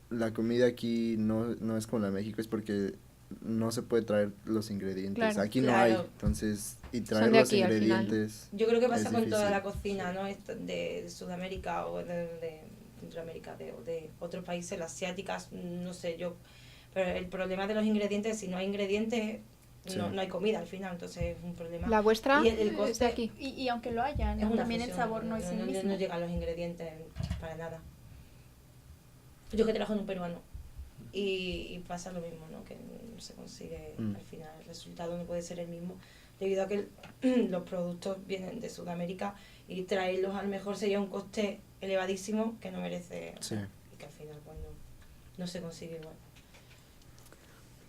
la comida aquí no es como la de México es porque no se puede traer los ingredientes. Claro. Aquí no Claro. hay, entonces, y traer Son de los aquí, al final. ingredientes. Yo creo que pasa Es con toda difícil. la cocina, ¿no? De Sudamérica o de Centroamérica, de otros países, las asiáticas, no sé yo. Pero el problema de los ingredientes, si no hay ingredientes, Sí. no hay comida al final, entonces es un problema. La vuestra Y el es coste- de aquí. Y aunque lo haya, Es ¿no? una También el fusión, sabor no es el mismo. No llegan los ingredientes para nada. Yo que trabajo en un peruano y pasa lo mismo, ¿no? Que no se consigue al final, el resultado no puede ser el mismo debido a que los productos vienen de Sudamérica y traerlos a lo mejor sería un coste elevadísimo que no merece Sí. y que al final pues no se consigue igual.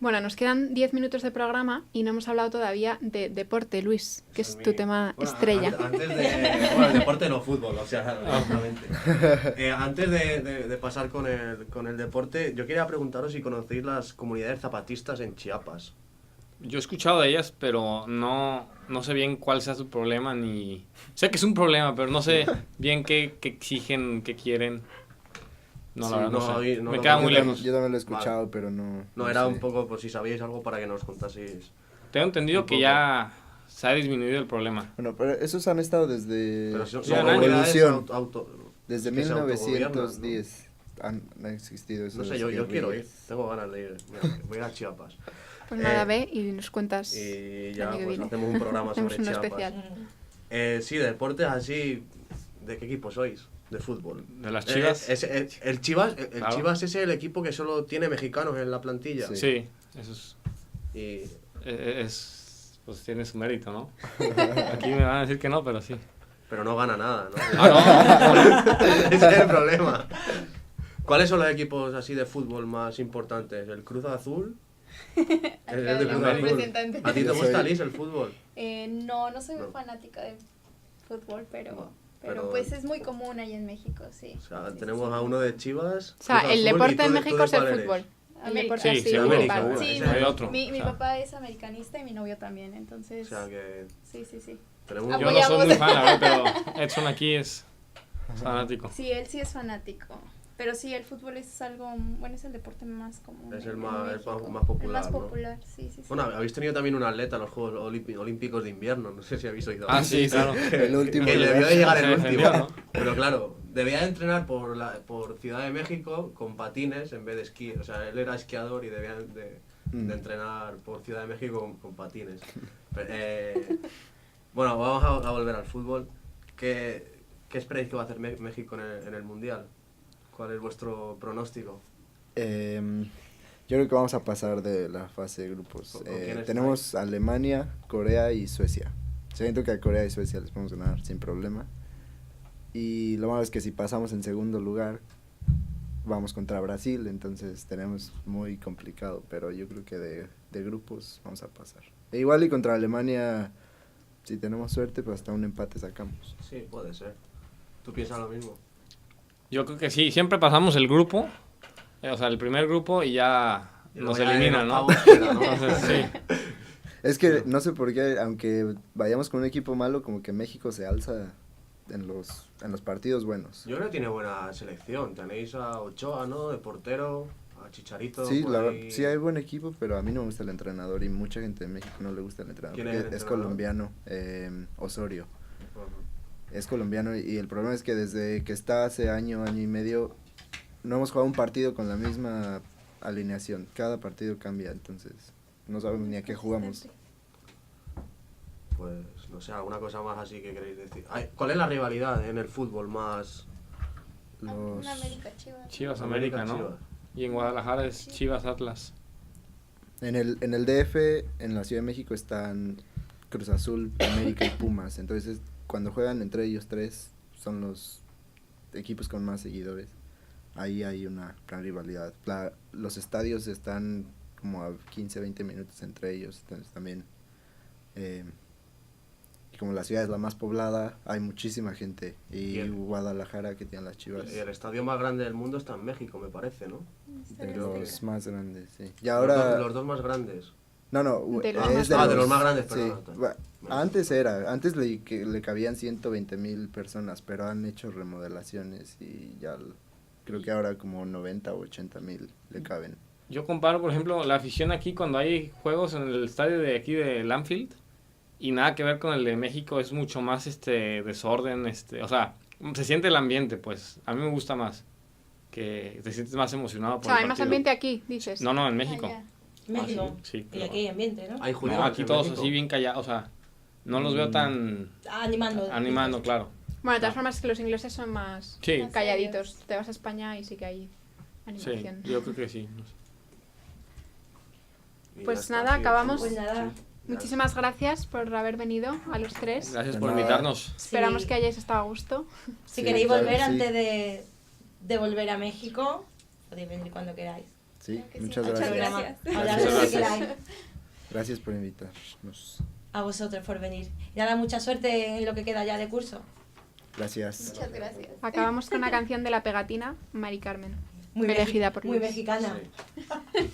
Bueno, nos quedan 10 minutos de programa y no hemos hablado todavía de deporte, Luis, que es tu tema estrella. Antes de deporte no fútbol, o sea, lógicamente. Antes de pasar con el deporte, yo quería preguntaros si conocéis las comunidades zapatistas en Chiapas. Yo he escuchado de ellas, pero no sé bien cuál sea su problema, ni... Sé que es un problema, pero no sé bien qué exigen, qué quieren. No, la verdad, no sé. Me queda muy lejos. Yo también lo he escuchado, pero no... No, era un poco por si sabíais algo para que nos contaseis. Tengo entendido que ya se ha disminuido el problema. Bueno, pero esos han estado desde Pero son la revolución. auto, Desde que se 1910 han existido esos. No sé, yo quiero ir. Tengo ganas de ir. Mira, voy a ir a Chiapas. Pues nada, ve y nos cuentas. Y ya el año que pues viene. hacemos un programa sobre Hacemos uno Chiapas. especial. Sí, de deportes así. ¿De qué equipo sois? De fútbol. ¿De las Chivas? El Chivas, Claro. Chivas es el equipo que solo tiene mexicanos en la plantilla. Sí, eso es... Y pues tiene su mérito, ¿no? Aquí me van a decir que no, pero sí. pero no gana nada, ¿no? Ah, Ese es el problema. ¿Cuáles son los equipos así de fútbol más importantes? ¿El Cruz Azul? ¿El de Cruz Azul? representante. ¿A ti te gusta, Liz, el fútbol? No soy muy No. fanática de fútbol, pero pero- pues es muy común ahí en México, sí. O sea, Sí, tenemos sí. a uno de Chivas. O sea, Cruz el Azul, deporte ¿y tú en de- México tú es de el cuál eres? fútbol. El América. deporte Sí, así sí, América, principal. bueno, Sí, ese hay otro. mi o sea. papá es americanista y mi novio también, entonces... O sea que Sí, sí, sí. tenemos Yo no soy muy fan, la verdad, pero Edson aquí es fanático. Sí, él sí es fanático. Pero sí, el fútbol es algo, bueno, es el deporte más común. Es el en más México. popular, El más ¿no? popular, sí, sí, sí. Bueno, habéis tenido también un atleta en los Juegos Olímpicos de Invierno, no sé si habéis oído. Ah, sí, claro. El último. Que debió de llegar Se el último. defendió, ¿no? Pero claro, debía de entrenar por Ciudad de México con patines en vez de esquí. O sea, él era esquiador y debía de entrenar por Ciudad de México con patines. Bueno, vamos a volver al fútbol. ¿Qué esperáis que va a hacer México en el Mundial? ¿Cuál es vuestro pronóstico? Yo creo que vamos a pasar de la fase de grupos. ¿Con quién estáis? Tenemos Alemania, Corea y Suecia. Siento que a Corea y Suecia les podemos ganar sin problema. Y lo malo es que si pasamos en segundo lugar, vamos contra Brasil, entonces tenemos muy complicado. Pero yo creo que de grupos vamos a pasar. E igual y contra Alemania, si tenemos suerte, pues hasta un empate sacamos. Sí, puede ser. ¿Tú piensas lo mismo? Yo creo que sí, siempre pasamos el grupo, o sea, el primer grupo y ya Y nos luego ya eliminan, en ¿no? octavos queda, ¿no? Entonces, sí. Es que no sé por qué, aunque vayamos con un equipo malo, como que México se alza en los partidos buenos. Yo creo que tiene buena selección. Tenéis a Ochoa, ¿no? De portero, a Chicharito. Sí, por ahí. sí hay buen equipo, pero a mí no me gusta el entrenador y mucha gente de México no le gusta el entrenador. ¿Quién es porque el es entrenador? colombiano, Osorio. Ajá. Es colombiano y el problema es que desde que está hace año y medio, no hemos jugado un partido con la misma alineación. Cada partido cambia, entonces no sabemos ni a qué jugamos. Pues, no sé, alguna cosa más así que queréis decir. Ay, ¿cuál es la rivalidad en el fútbol más...? Los... Una América Chivas. Chivas América, ¿no? Chivas. Y en Guadalajara es Chivas Atlas. En el DF, en la Ciudad de México, están Cruz Azul, América y Pumas. Entonces, cuando juegan entre ellos tres, son los equipos con más seguidores. Ahí hay una gran rivalidad. Los estadios están como a 15, 20 minutos entre ellos. Entonces, también, y como la ciudad es la más poblada, hay muchísima gente. Y Guadalajara, que tiene las Chivas, Y el estadio más grande del mundo está en México, me parece, ¿no? de los más grandes, sí. Y Los ahora... los dos más grandes. No, De los es más de los más grandes, sí. perdón. Antes le cabían 120,000 personas, pero han hecho remodelaciones y ya creo que ahora como 90 o 80,000 le caben. Yo comparo, por ejemplo, la afición aquí cuando hay juegos en el estadio de aquí de Anfield y nada que ver con el de México, es mucho más desorden, o sea, se siente el ambiente, pues. A mí me gusta más, que te sientes más emocionado O por sea, el hay más partido. ambiente aquí, dices. No, en México. Allá. México. Sí, Y claro. aquí hay ambiente, ¿no? Hay No, judíos aquí en todos México. así bien callados, o sea, no los veo tan Animando. claro. Bueno, de todas formas, es que los ingleses son más Sí, calladitos. Te vas a España y sí que hay sí, animación. yo creo que sí. no sé. Y Pues ya está, nada, sí, acabamos. Pues nada. Muchísimas gracias por haber venido a los tres. Gracias De por nada. invitarnos. Esperamos Sí. que hayáis estado a gusto. Si Sí, queréis claro volver que sí. antes de volver a México, podéis venir cuando queráis. Sí, que sí. muchas Muchas gracias. gracias. Hablar Muchas de lo que gracias. queráis. Gracias por invitarnos. A vosotros por venir. Y nada, mucha suerte en lo que queda ya de curso. Gracias. Muchas gracias. Acabamos con una canción de La Pegatina, Mari Carmen, Muy elegida por Muy Luis. mexicana. Sí.